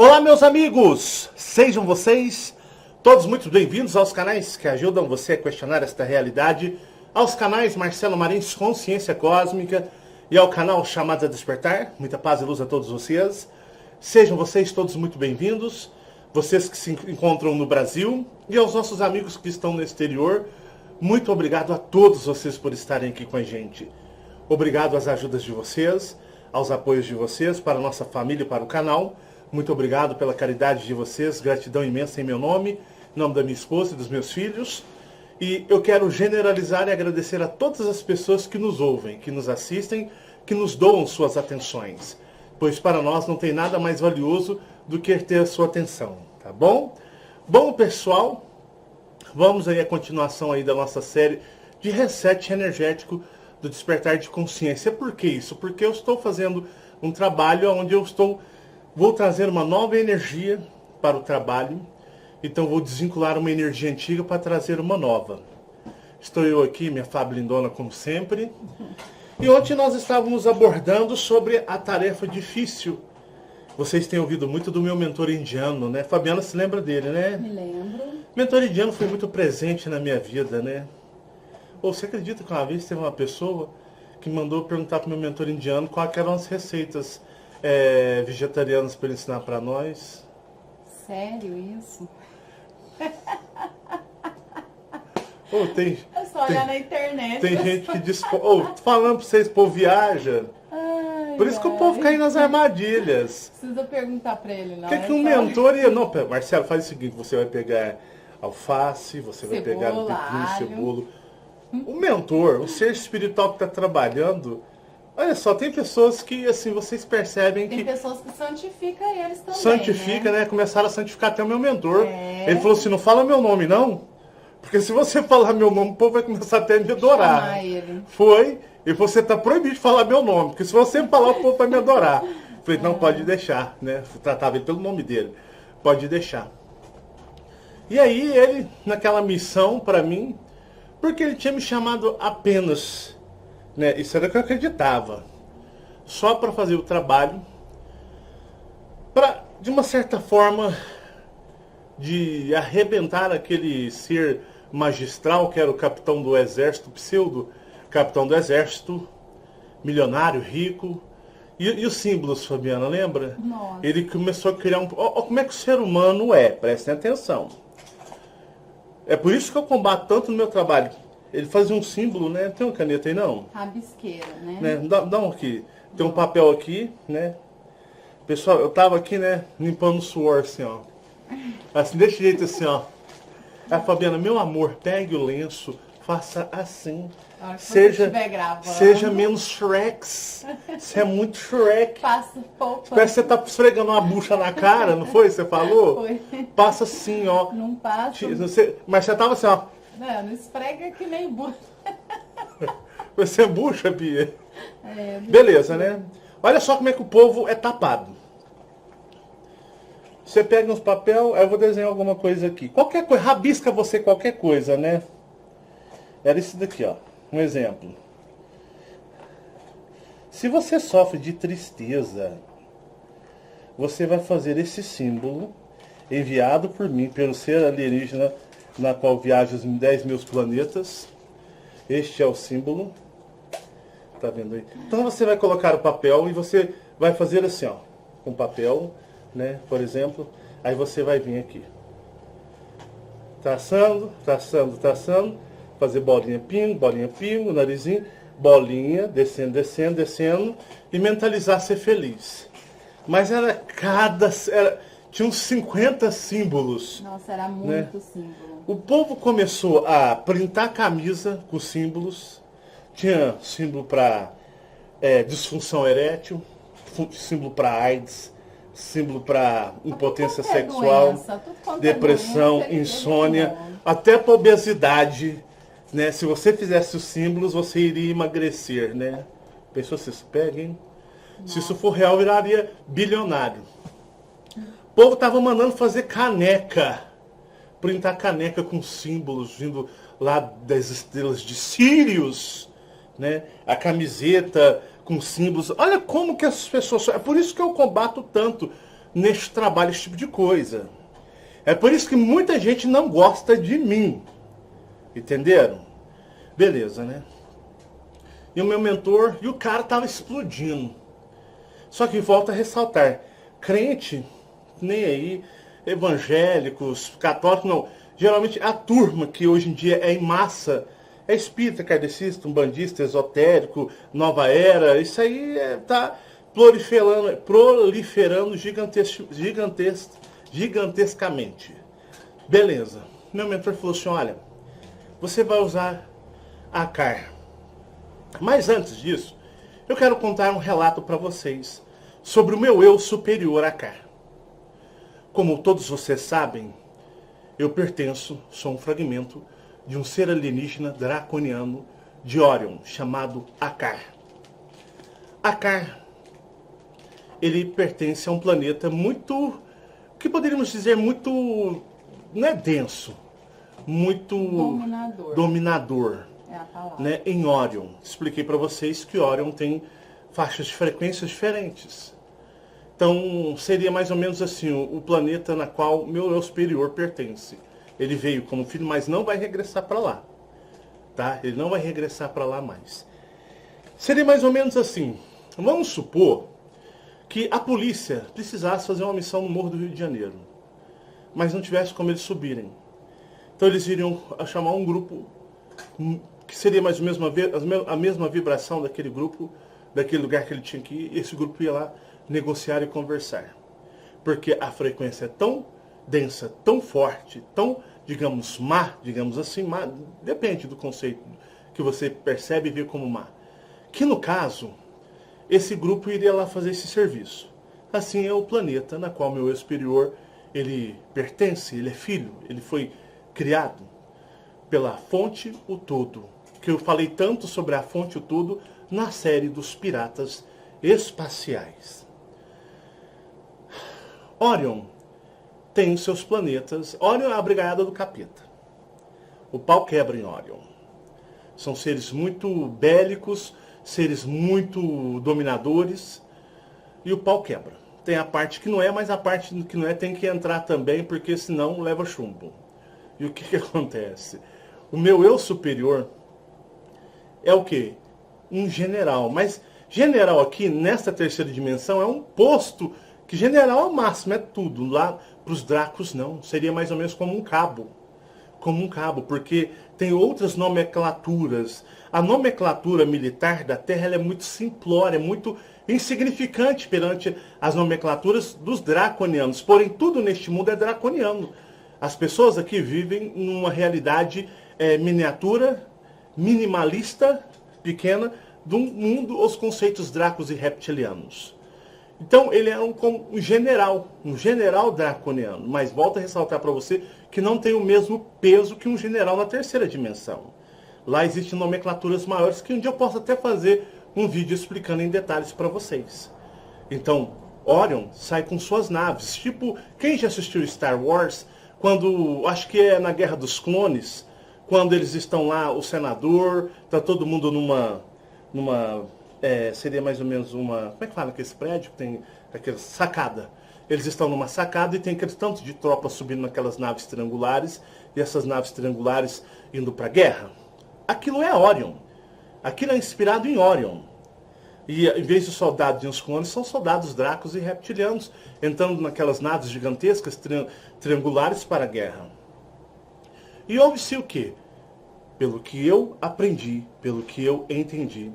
Olá, meus amigos! Sejam vocês todos muito bem-vindos aos canais que ajudam você a questionar esta realidade, aos canais Marcelo Marins Consciência Cósmica e ao canal Chamados a Despertar. Muita paz e luz a todos vocês. Sejam vocês todos muito bem-vindos, vocês que se encontram no Brasil e aos nossos amigos que estão no exterior. Muito obrigado a todos vocês por estarem aqui com a gente. Obrigado às ajudas de vocês, aos apoios de vocês, para a nossa família e para o canal. Muito obrigado pela caridade de vocês, gratidão imensa em meu nome, em nome da minha esposa e dos meus filhos. E eu quero generalizar e agradecer a todas as pessoas que nos ouvem, que nos assistem, que nos doam suas atenções. Pois para nós não tem nada mais valioso do que ter a sua atenção, tá bom? Bom, pessoal, vamos aí a continuação aí da nossa série de reset energético do despertar de consciência. Por que isso? Porque eu estou fazendo um trabalho onde vou trazer uma nova energia para o trabalho. Então vou desvincular uma energia antiga para trazer uma nova. Estou eu aqui, minha Fábio lindona, como sempre. E ontem nós estávamos abordando sobre a tarefa difícil. Vocês têm ouvido muito do meu mentor indiano, né? Fabiana se lembra dele, né? Me lembro. Mentor indiano foi muito presente na minha vida, né? Ou você acredita que uma vez teve uma pessoa que mandou perguntar para o meu mentor indiano quais eram as receitas vegetarianas para ele ensinar para nós? Sério isso? É só olhar na internet. Tem gente que diz... falando para vocês, o povo viaja. Por isso que o povo cai nas armadilhas. Precisa perguntar para ele, não. O que um mentor ia... Não, Marcelo, faz o seguinte, você vai pegar alface, você vai pegar um pepino, cebola. O mentor, o ser espiritual que está trabalhando... Olha só, tem pessoas que, assim, vocês percebem que... Tem pessoas que santificam eles também, santifica, né? Começaram a santificar até o meu mentor. Ele falou assim, não fala meu nome, não. Porque se você falar meu nome, o povo vai começar até a me adorar. Ele você está proibido de falar meu nome. Porque se você falar, o povo vai me adorar. Falei, não, pode deixar, né? Tratava ele pelo nome dele. Pode deixar. E aí ele, naquela missão para mim, porque ele tinha me chamado apenas... né? Isso era o que eu acreditava. Só para fazer o trabalho, para, de uma certa forma, de arrebentar aquele ser magistral que era o capitão do exército, pseudo capitão do exército, milionário, rico. E os símbolos, Fabiana, lembra? Nossa. Ele começou a criar como é que o ser humano é, prestem atenção. É por isso que eu combato tanto no meu trabalho. Ele fazia um símbolo, né? Tem uma caneta aí, não? Rabisqueira, né? Dá um aqui. Tem um papel aqui, né? Pessoal, eu tava aqui, né? Limpando o suor, assim, ó. Assim, desse jeito, assim, ó. A Fabiana, meu amor, pegue o lenço, faça assim. Seja menos Shreks. Você é muito Shrek. Passa pouco. Parece que você tá esfregando uma bucha na cara, não foi? Você falou? Foi. Passa assim, ó. Não passa. Mas você tava assim, ó. Não esfrega que nem bucha. Você é bucha, Bia? Beleza, né? Olha só como é que o povo é tapado. Você pega uns papel, aí eu vou desenhar alguma coisa aqui. Qualquer coisa, rabisca você qualquer coisa, né? Era isso daqui, ó. Um exemplo. Se você sofre de tristeza, você vai fazer esse símbolo enviado por mim, pelo ser alienígena na qual viaja os 10 mil planetas. Este é o símbolo. Tá vendo aí? Então você vai colocar o papel e você vai fazer assim, ó. Com papel, né? Por exemplo. Aí você vai vir aqui. Traçando. Fazer bolinha, pingo, narizinho. Bolinha, descendo. E mentalizar ser feliz. Mas tinha uns 50 símbolos. Nossa, era muito símbolo. O povo começou a printar camisa com símbolos. Tinha símbolo para disfunção erétil, símbolo para AIDS, símbolo para impotência sexual, depressão, insônia, até para obesidade. Né? Se você fizesse os símbolos, você iria emagrecer. Né? Pensou se isso pega, hein? Nossa. Se isso for real, viraria bilionário. O povo estava mandando fazer caneca. Printar caneca com símbolos vindo lá das estrelas de Sírios, né? A camiseta com símbolos. Olha como que as pessoas... É por isso que eu combato tanto neste trabalho, esse tipo de coisa. É por isso que muita gente não gosta de mim. Entenderam? Beleza, né? E o meu mentor, e o cara tava explodindo. Só que volta a ressaltar, crente, nem aí, evangélicos, católicos, não. Geralmente a turma que hoje em dia é em massa é espírita, kardecista, umbandista, esotérico, nova era. Isso aí tá proliferando gigantescamente. Beleza. Meu mentor falou assim, olha, você vai usar a ACAR. Mas antes disso, eu quero contar um relato para vocês sobre o meu eu superior a ACAR. Como todos vocês sabem, eu sou um fragmento de um ser alienígena draconiano de Orion, chamado ACAR. ACAR, ele pertence a um planeta muito, que poderíamos dizer, muito, não é denso, muito dominador. É a palavra. Né, em Orion. Expliquei para vocês que Orion tem faixas de frequências diferentes. Então, seria mais ou menos assim, o planeta na qual meu eu superior pertence. Ele veio como filho, mas não vai regressar para lá. Tá? Ele não vai regressar para lá mais. Seria mais ou menos assim. Vamos supor que a polícia precisasse fazer uma missão no Morro do Rio de Janeiro, mas não tivesse como eles subirem. Então eles iriam chamar um grupo que seria mais ou menos a mesma vibração daquele grupo, daquele lugar que ele tinha que ir, e esse grupo ia lá negociar e conversar. Porque a frequência é tão densa, tão forte, tão, digamos, má, digamos assim, má, depende do conceito que você percebe e vê como má. Que no caso, esse grupo iria lá fazer esse serviço. Assim é o planeta na qual meu eu superior, ele pertence, ele é filho, ele foi criado pela fonte o todo, que eu falei tanto sobre a fonte o todo na série dos piratas espaciais. Orion tem os seus planetas. Orion é a brigada do capeta. O pau quebra em Orion. São seres muito bélicos, seres muito dominadores, e o pau quebra. Tem a parte que não é, mas a parte que não é tem que entrar também, porque senão leva chumbo. E o que acontece? O meu eu superior é o quê? Um general. Mas general aqui, nesta terceira dimensão, é um posto que general é o máximo, é tudo. Lá para os Dracos não. Seria mais ou menos como um cabo. Como um cabo, porque tem outras nomenclaturas. A nomenclatura militar da Terra ela é muito simplória, é muito insignificante perante as nomenclaturas dos draconianos. Porém, tudo neste mundo é draconiano. As pessoas aqui vivem numa realidade miniatura, minimalista, pequena, do mundo, os conceitos dracos e reptilianos. Então, ele é um general draconiano. Mas volto a ressaltar para você que não tem o mesmo peso que um general na terceira dimensão. Lá existem nomenclaturas maiores que um dia eu posso até fazer um vídeo explicando em detalhes para vocês. Então, Orion sai com suas naves. Tipo, quem já assistiu Star Wars, quando, acho que é na Guerra dos Clones, quando eles estão lá, o senador, tá todo mundo seria mais ou menos uma, como é que fala que esse prédio tem aquela sacada? Eles estão numa sacada e tem aquele tanto de tropas subindo naquelas naves triangulares, e essas naves triangulares indo para a guerra. Aquilo é Orion. Aquilo é inspirado em Orion. E em vez de soldados e os clones, são soldados dracos e reptilianos, entrando naquelas naves gigantescas triangulares para a guerra. E houve-se o quê? Pelo que eu aprendi, pelo que eu entendi,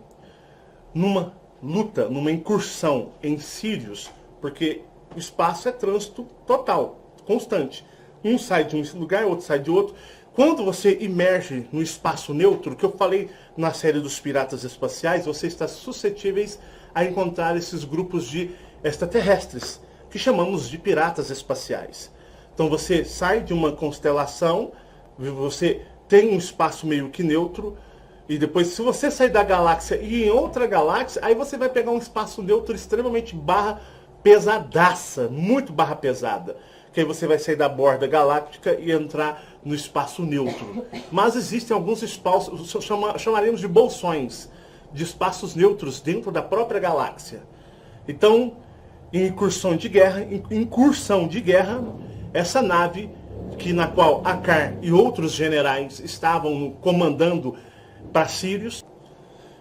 numa luta, numa incursão em Sirius, porque o espaço é trânsito total, constante. Um sai de um lugar, outro sai de outro. Quando você imerge no espaço neutro, que eu falei na série dos piratas espaciais, você está suscetíveis a encontrar esses grupos de extraterrestres, que chamamos de piratas espaciais. Então você sai de uma constelação, você tem um espaço meio que neutro, e depois, se você sair da galáxia e ir em outra galáxia, aí você vai pegar um espaço neutro extremamente barra pesadaça, muito barra pesada. Que aí você vai sair da borda galáctica e entrar no espaço neutro. Mas existem alguns espaços, chamaremos de bolsões, de espaços neutros dentro da própria galáxia. Então, em incursão de guerra, essa nave na qual Akar e outros generais estavam comandando para Sírios.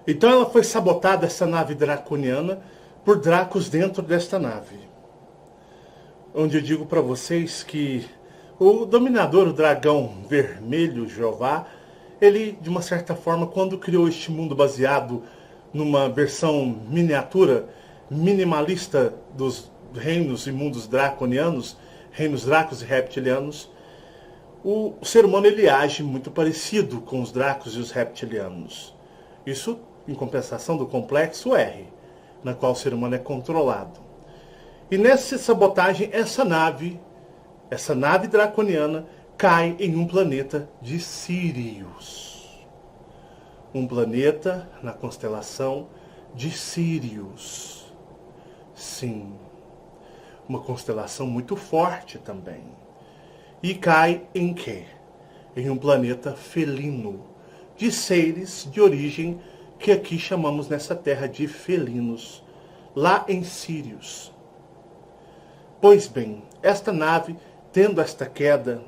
Então ela foi sabotada, essa nave draconiana, por Dracos dentro desta nave. Onde eu digo para vocês que o dominador, o dragão vermelho, Jeová, ele, de uma certa forma, quando criou este mundo baseado numa versão miniatura, minimalista dos reinos e mundos draconianos, reinos dracos e reptilianos, o ser humano ele age muito parecido com os dracos e os reptilianos. Isso em compensação do complexo R, na qual o ser humano é controlado. E nessa sabotagem, essa nave draconiana, cai em um planeta de Sírios. Um planeta na constelação de Sírios. Sim, uma constelação muito forte também. E cai em quê? Em um planeta felino, de seres de origem que aqui chamamos nessa terra de felinos, lá em Sírios. Pois bem, esta nave, tendo esta queda,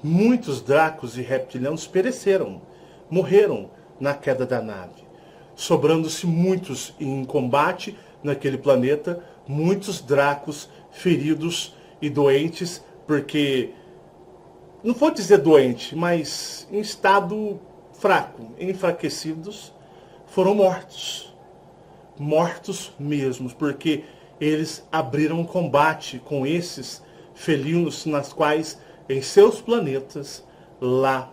muitos dracos e reptilianos pereceram, morreram na queda da nave, sobrando-se muitos em combate naquele planeta, muitos dracos feridos e doentes, porque, não vou dizer doente, mas em estado fraco, enfraquecidos, foram mortos. Mortos mesmos, porque eles abriram um combate com esses felinos, nas quais, em seus planetas, lá,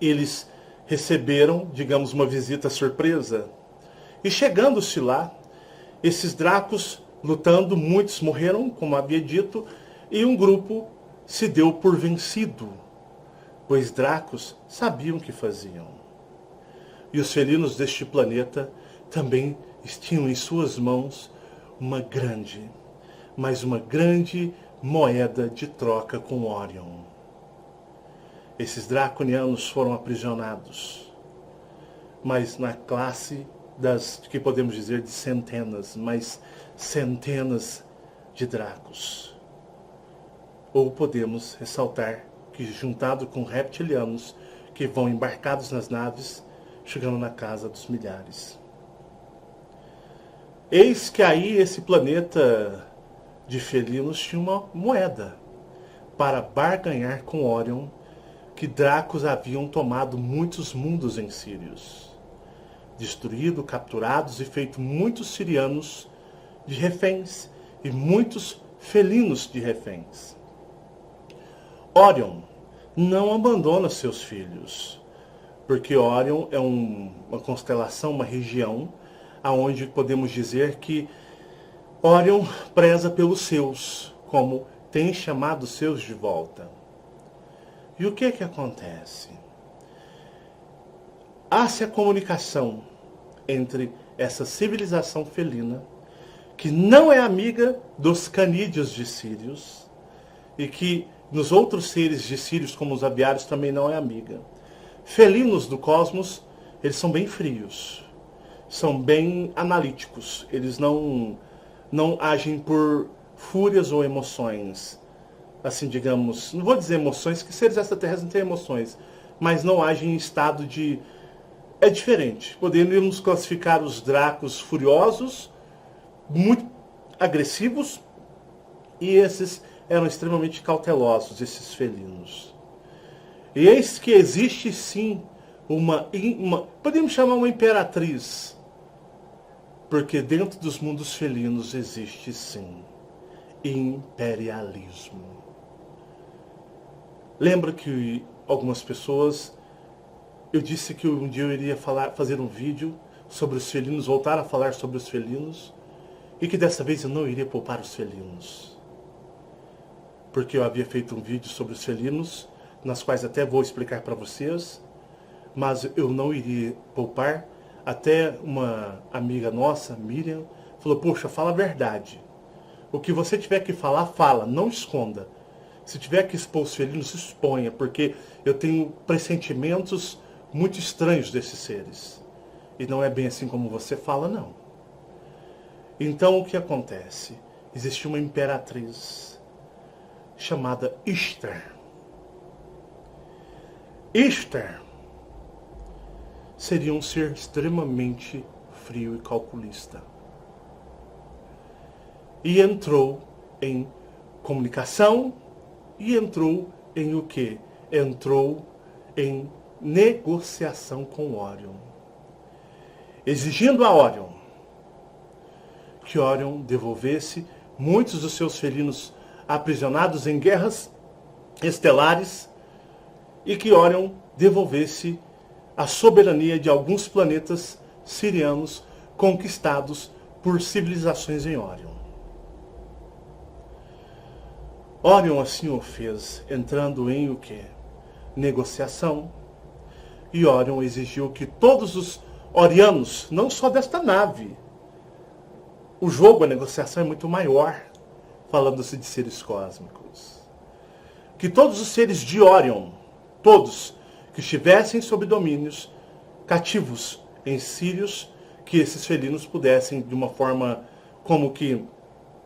eles receberam, digamos, uma visita surpresa. E chegando-se lá, esses dracos, lutando, muitos morreram, como havia dito, e um grupo se deu por vencido, pois dracos sabiam o que faziam. E os felinos deste planeta também tinham em suas mãos uma grande moeda de troca com Orion. Esses draconianos foram aprisionados, mas na classe que podemos dizer de centenas, mas centenas de dracos. Ou podemos ressaltar que, juntado com reptilianos que vão embarcados nas naves, chegando na casa dos milhares. Eis que aí esse planeta de felinos tinha uma moeda para barganhar com Orion, que dracos haviam tomado muitos mundos em Sírios, destruído, capturados e feito muitos sirianos de reféns e muitos felinos de reféns. Orion não abandona seus filhos, porque Orion é uma constelação, uma região, aonde podemos dizer que Orion preza pelos seus, como tem chamado os seus de volta. E o que acontece? Há-se a comunicação entre essa civilização felina, que não é amiga dos canídeos de Sírios, e que nos outros seres de Sírios, como os aviários, também não é amiga. Felinos do cosmos, eles são bem frios, são bem analíticos, eles não agem por fúrias ou emoções, assim, digamos, não vou dizer emoções, que seres extraterrestres não têm emoções, mas não agem em estado de... É diferente, poderíamos classificar os dracos furiosos, muito agressivos, e esses eram extremamente cautelosos, esses felinos. E eis que existe sim podemos chamar uma imperatriz, porque dentro dos mundos felinos existe sim imperialismo. Lembra que algumas pessoas, eu disse que um dia eu iria fazer um vídeo sobre os felinos, voltar a falar sobre os felinos, e que dessa vez eu não iria poupar os felinos, porque eu havia feito um vídeo sobre os felinos, nas quais até vou explicar para vocês, mas eu não iria poupar. Até uma amiga nossa, Miriam, falou: poxa, fala a verdade. O que você tiver que falar, fala, não esconda. Se tiver que expor os felinos, exponha, porque eu tenho pressentimentos muito estranhos desses seres. E não é bem assim como você fala, não. Então o que acontece? existia uma imperatriz chamada Ishtar. Ishtar seria um ser extremamente frio e calculista. E entrou em comunicação e entrou em o quê? Entrou em negociação com Órion, exigindo a Órion que Órion devolvesse muitos dos seus felinos aprisionados em guerras estelares e que Órion devolvesse a soberania de alguns planetas sirianos conquistados por civilizações em Órion. Órion assim o fez, entrando em o quê? Negociação. E Órion exigiu que todos os orianos, não só desta nave, o jogo, a negociação é muito maior, falando-se de seres cósmicos, que todos os seres de Órion, todos que estivessem sob domínios cativos em Sírios, que esses felinos pudessem, de uma forma como que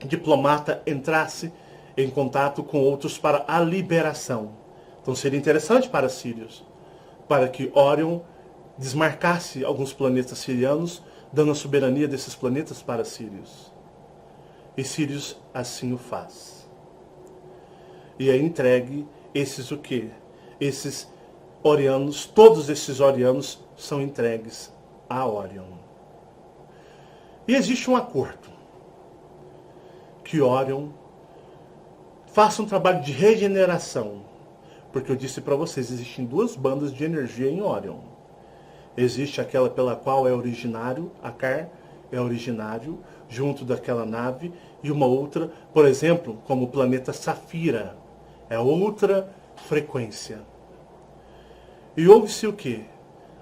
diplomata, entrasse em contato com outros para a liberação. Então seria interessante para Sírios, para que Órion desmarcasse alguns planetas sirianos, dando a soberania desses planetas para Sírios. E Sírios assim o faz. E é entregue esses o quê? Esses orianos, todos esses orianos são entregues a Órion. E existe um acordo que Órion faça um trabalho de regeneração, porque eu disse para vocês, existem duas bandas de energia em Órion. Existe aquela pela qual é originário, Akar é originário, junto daquela nave, e uma outra, por exemplo, como o planeta Safira, é outra frequência. E houve-se o quê?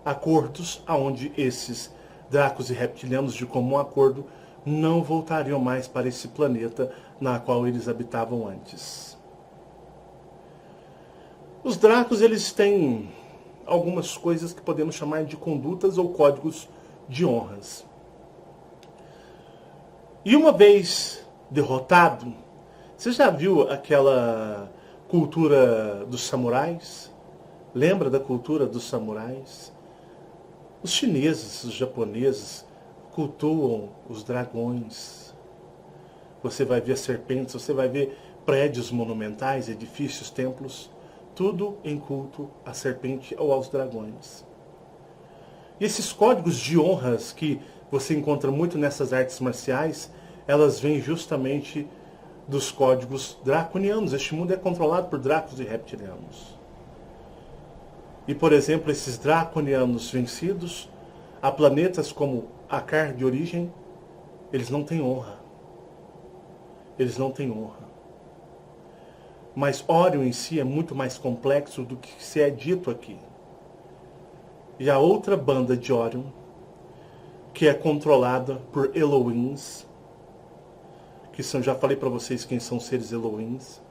Acordos aonde esses dracos e reptilianos, de comum acordo, não voltariam mais para esse planeta na qual eles habitavam antes. Os dracos, eles têm algumas coisas que podemos chamar de condutas ou códigos de honras. E uma vez derrotado, você já viu aquela cultura dos samurais? Lembra da cultura dos samurais? Os chineses, os japoneses cultuam os dragões. Você vai ver serpentes, você vai ver prédios monumentais, edifícios, templos, tudo em culto à serpente ou aos dragões. E esses códigos de honras que você encontra muito nessas artes marciais, elas vêm justamente dos códigos draconianos. Este mundo é controlado por dracos e reptilianos. E, por exemplo, esses draconianos vencidos, a planetas como Akar de origem, eles não têm honra. Eles não têm honra. Mas Órion em si é muito mais complexo do que se é dito aqui. E a outra banda de Órion, que é controlada por Elohims, que são, já falei para vocês quem são os seres Elohims.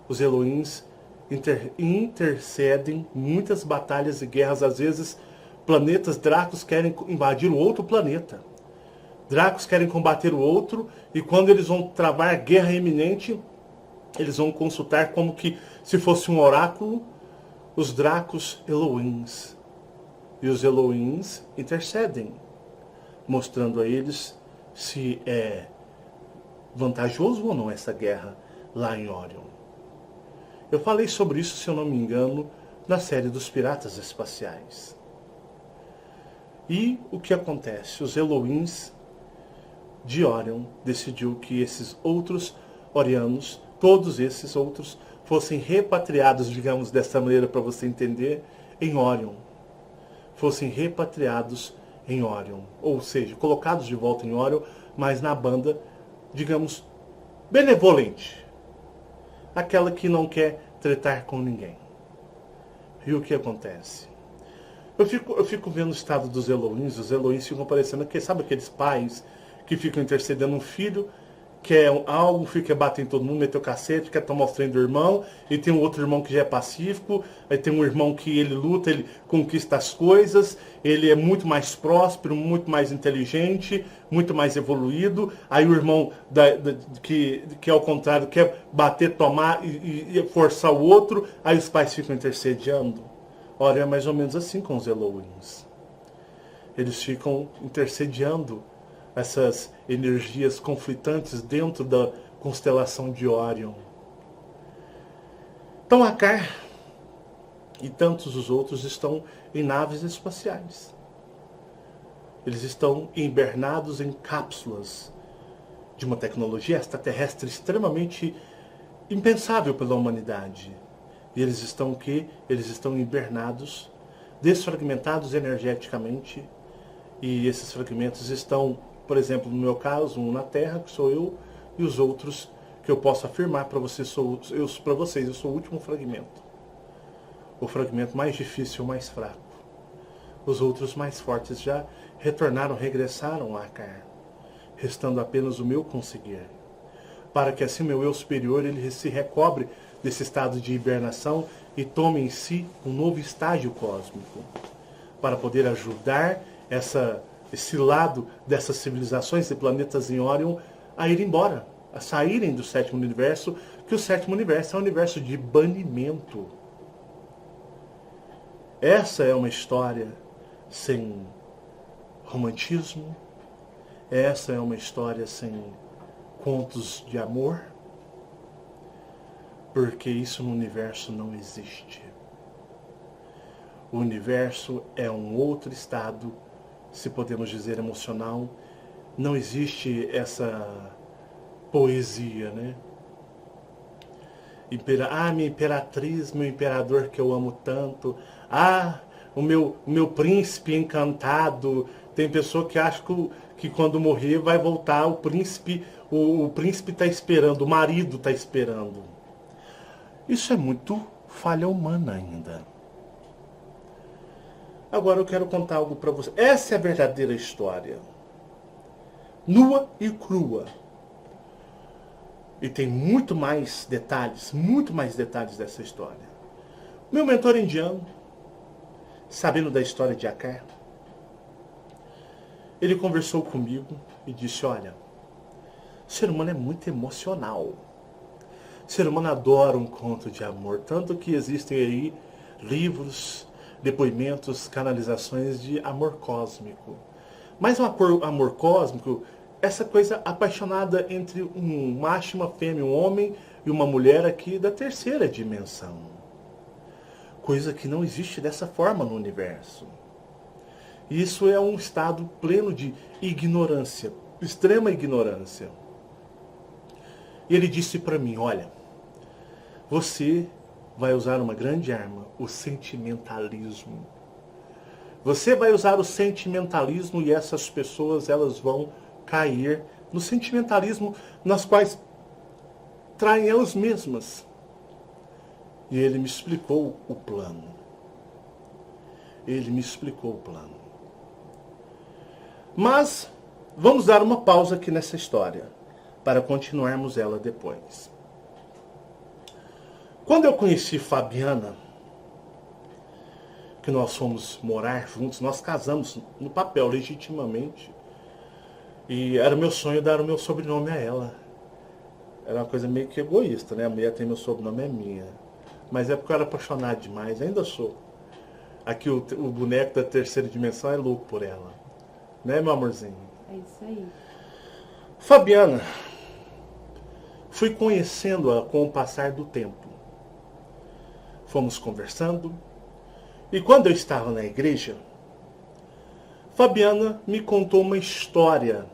Os Elohims intercedem muitas batalhas e guerras. Às vezes, planetas dracos querem invadir o outro planeta. Dracos querem combater o outro, e quando eles vão travar guerra iminente, eles vão consultar como que se fosse um oráculo os dracos Elohims. E os Elohims intercedem, mostrando a eles se é vantajoso ou não essa guerra lá em Órion. Eu falei sobre isso, se eu não me engano, na série dos Piratas Espaciais. E o que acontece? Os Elohims de Órion decidiu que esses outros orianos, todos esses outros, fossem repatriados, digamos dessa maneira para você entender, em Órion. Fossem repatriados em Órion. Ou seja, colocados de volta em Órion, mas na banda, digamos, benevolente. Aquela que não quer tretar com ninguém. E o que acontece? Eu fico vendo o estado dos Elohims. Os Elohims ficam parecendo que, sabe aqueles pais que ficam intercedendo um filho quer algo, fica batendo em todo mundo, meteu cacete, quer tomar os trem do irmão, e tem um outro irmão que já é pacífico, aí tem um irmão que ele luta, ele conquista as coisas, ele é muito mais próspero, muito mais inteligente, muito mais evoluído, aí o irmão que ao contrário quer bater, tomar e forçar o outro, aí os pais ficam intercediando. Ora, é mais ou menos assim com os Elohims. Eles ficam intercediando essas energias conflitantes dentro da constelação de Órion. Então Akar e tantos os outros estão em naves espaciais. Eles estão hibernados em cápsulas de uma tecnologia extraterrestre extremamente impensável pela humanidade. E eles estão o quê? Eles estão hibernados, desfragmentados energeticamente, e esses fragmentos estão, por exemplo, no meu caso, um na Terra, que sou eu, e os outros que eu posso afirmar para vocês, eu sou o último fragmento. O fragmento mais difícil, mais fraco. Os outros mais fortes já retornaram, regressaram a Akar, restando apenas o meu conseguir. Para que assim meu eu superior ele se recobre desse estado de hibernação e tome em si um novo estágio cósmico, para poder ajudar esse lado dessas civilizações e planetas em Órion a ir embora, a saírem do sétimo universo, que o sétimo universo é um universo de banimento. Essa é uma história sem romantismo, essa é uma história sem contos de amor, porque isso no universo não existe. O universo é um outro estado, se podemos dizer emocional. Não existe essa poesia, né? Minha imperatriz, meu imperador que eu amo tanto. O meu príncipe encantado. Tem pessoa que acha que quando morrer vai voltar o príncipe está esperando, o marido está esperando. Isso é muito falha humana ainda. Agora eu quero contar algo para você. Essa é a verdadeira história. Nua e crua. E tem muito mais detalhes dessa história. Meu mentor indiano, sabendo da história de Akar, ele conversou comigo e disse, olha, o ser humano é muito emocional. O ser humano adora um conto de amor, tanto que existem aí livros, depoimentos, canalizações de amor cósmico. Mas o amor cósmico, essa coisa apaixonada entre um macho e uma fêmea, um homem e uma mulher aqui da terceira dimensão. Coisa que não existe dessa forma no universo. Isso é um estado pleno de ignorância, extrema ignorância. E ele disse para mim, olha, você vai usar uma grande arma, o sentimentalismo. Você vai usar o sentimentalismo e essas pessoas elas vão cair no sentimentalismo nas quais traem elas mesmas. E ele me explicou o plano. Ele me explicou o plano. Mas vamos dar uma pausa aqui nessa história, para continuarmos ela depois. Quando eu conheci Fabiana, que nós fomos morar juntos, nós casamos no papel legitimamente, e era meu sonho dar o meu sobrenome a ela. Era uma coisa meio que egoísta, né? A mulher tem meu sobrenome, é minha. Mas é porque eu era apaixonado demais, ainda sou. Aqui o boneco da terceira dimensão é louco por ela. Né, meu amorzinho? É isso aí. Fabiana, fui conhecendo-a com o passar do tempo. Fomos conversando, e quando eu estava na igreja, Fabiana me contou uma história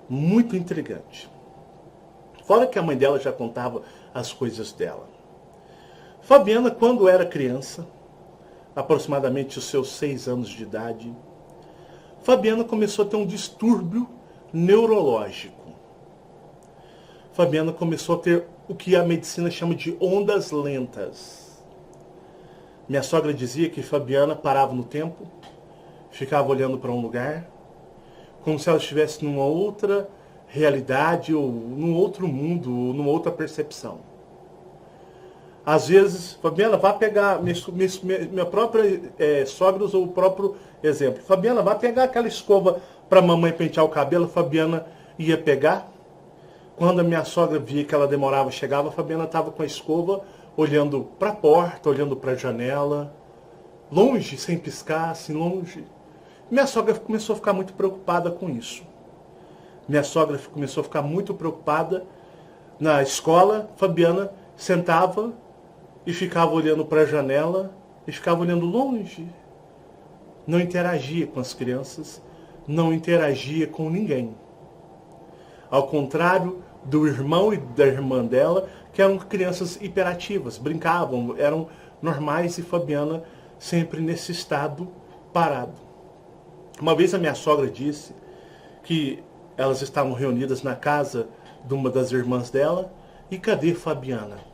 muito intrigante. Fora que a mãe dela já contava as coisas dela. Fabiana, quando era criança, aproximadamente os seus 6 anos de idade, Fabiana começou a ter um distúrbio neurológico. Fabiana começou a ter o que a medicina chama de ondas lentas. Minha sogra dizia que Fabiana parava no tempo, ficava olhando para um lugar, como se ela estivesse numa outra realidade, ou num outro mundo, ou numa outra percepção. Às vezes, Fabiana, vai pegar, minha própria sogra usou o próprio exemplo. Fabiana, vai pegar aquela escova para a mamãe pentear o cabelo. Fabiana ia pegar. Quando a minha sogra via que ela demorava, chegava, a Fabiana estava com a escova, olhando para a porta, olhando para a janela, longe, sem piscar, assim, longe. Minha sogra começou a ficar muito preocupada com isso. Minha sogra começou a ficar muito preocupada. Na escola, Fabiana sentava e ficava olhando para a janela, e ficava olhando longe. Não interagia com as crianças, não interagia com ninguém. Ao contrário do irmão e da irmã dela, que eram crianças hiperativas, brincavam, eram normais, e Fabiana sempre nesse estado parado. Uma vez a minha sogra disse que elas estavam reunidas na casa de uma das irmãs dela, e cadê Fabiana?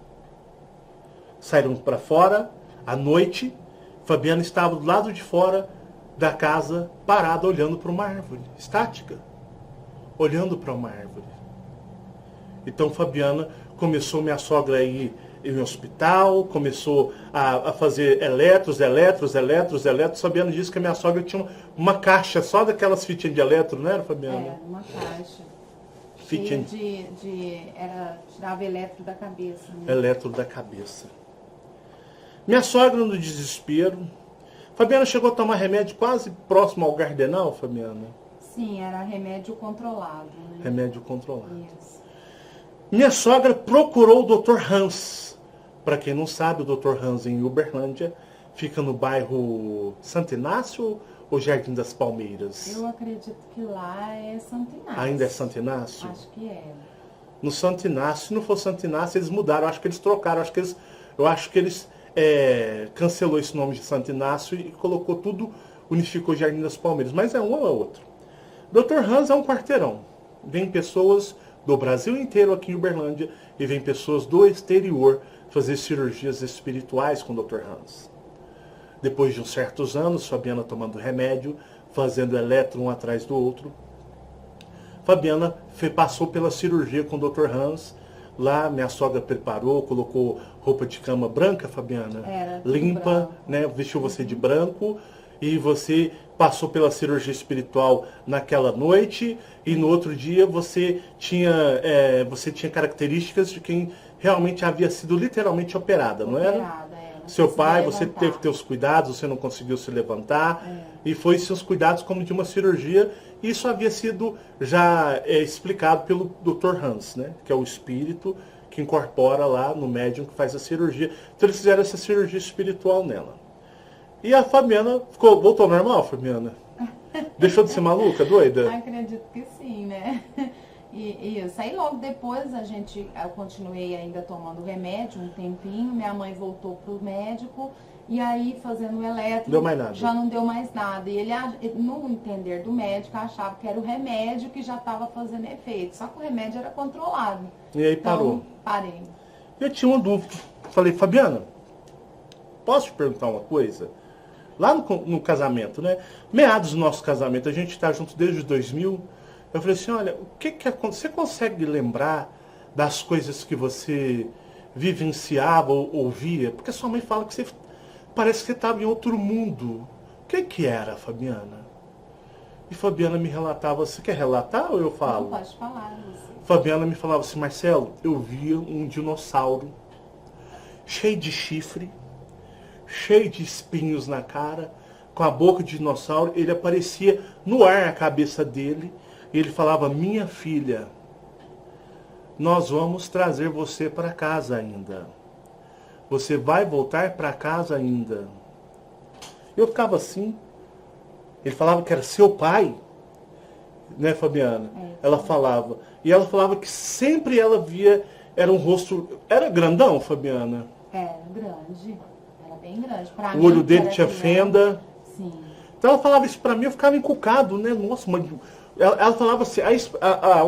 Saíram para fora, à noite, Fabiana estava do lado de fora da casa, parada, olhando para uma árvore, estática, olhando para uma árvore. Então Fabiana começou, minha sogra, a ir em hospital, começou a fazer eletros. Fabiana disse que a minha sogra tinha uma caixa só daquelas fitinhas de eletro, não era, Fabiana? Uma caixa. Fitinha Tirava eletro da cabeça. Né? Eletro da cabeça. Minha sogra, no desespero. Fabiana chegou a tomar remédio quase próximo ao Gardenal, Fabiana? Sim, era remédio controlado. Né? Remédio controlado. Isso. Minha sogra procurou o Dr. Hans. Para quem não sabe, o Dr. Hans em Uberlândia fica no bairro Santo Inácio ou Jardim das Palmeiras? Eu acredito que lá é Santo Inácio. Ainda é Santo Inácio? Acho que é. No Santo Inácio, se não for Santo Inácio, eles mudaram. Eu acho que eles trocaram. Eu acho que eles cancelou esse nome de Santo Inácio e colocou tudo, unificou Jardim das Palmeiras. Mas é um ou é outro. Dr. Hans é um quarteirão. Vem pessoas do Brasil inteiro aqui em Uberlândia e vem pessoas do exterior fazer cirurgias espirituais com o Dr. Hans. Depois de uns certos anos, Fabiana tomando remédio, fazendo eletro um atrás do outro, Fabiana passou pela cirurgia com o Dr. Hans. Lá, minha sogra preparou, colocou roupa de cama branca, Fabiana? Era limpa, branco. né? Vestiu você de branco. E você passou pela cirurgia espiritual naquela noite. E no outro dia você tinha características de quem realmente havia sido literalmente operada, não era? Operada, Seu pai, você teve teus cuidados, você não conseguiu se levantar. E foi seus cuidados como de uma cirurgia. Isso havia sido já explicado pelo Dr. Hans, né? Que é o espírito que incorpora lá no médium que faz a cirurgia. Então eles fizeram essa cirurgia espiritual nela. E a Fabiana voltou ao normal, Fabiana? Deixou de ser maluca, doida? Acredito que sim, né? E isso. Aí logo depois eu continuei ainda tomando remédio um tempinho, minha mãe voltou pro médico, e aí fazendo o eletro, deu mais nada. Já não deu mais nada. E ele, no entender do médico, achava que era o remédio que já estava fazendo efeito. Só que o remédio era controlado. E aí então, parou? Parei. Eu tinha uma dúvida. Falei, Fabiana, posso te perguntar uma coisa? Lá no casamento, né? Meados do nosso casamento, a gente está junto desde 2000. Eu falei assim, olha, o que aconteceu? Você consegue lembrar das coisas que você vivenciava ou ouvia? Porque sua mãe fala que você parece que você estava em outro mundo. O que era, Fabiana? E Fabiana me relatava, você quer relatar ou eu falo? Não, pode falar. Você. Fabiana me falava assim, Marcelo, eu via um dinossauro cheio de chifre, cheio de espinhos na cara, com a boca de dinossauro. Ele aparecia no ar a cabeça dele. E ele falava, minha filha, nós vamos trazer você para casa ainda. Você vai voltar para casa ainda. Eu ficava assim. Ele falava que era seu pai. Né, Fabiana? Ela falava. E ela falava que sempre ela via, era um rosto... Era grandão, Fabiana? Era grande. Era bem grande. O olho dele tinha fenda. Sim. Então ela falava isso para mim, eu ficava encucado, né? Nossa, mas... Ela falava assim,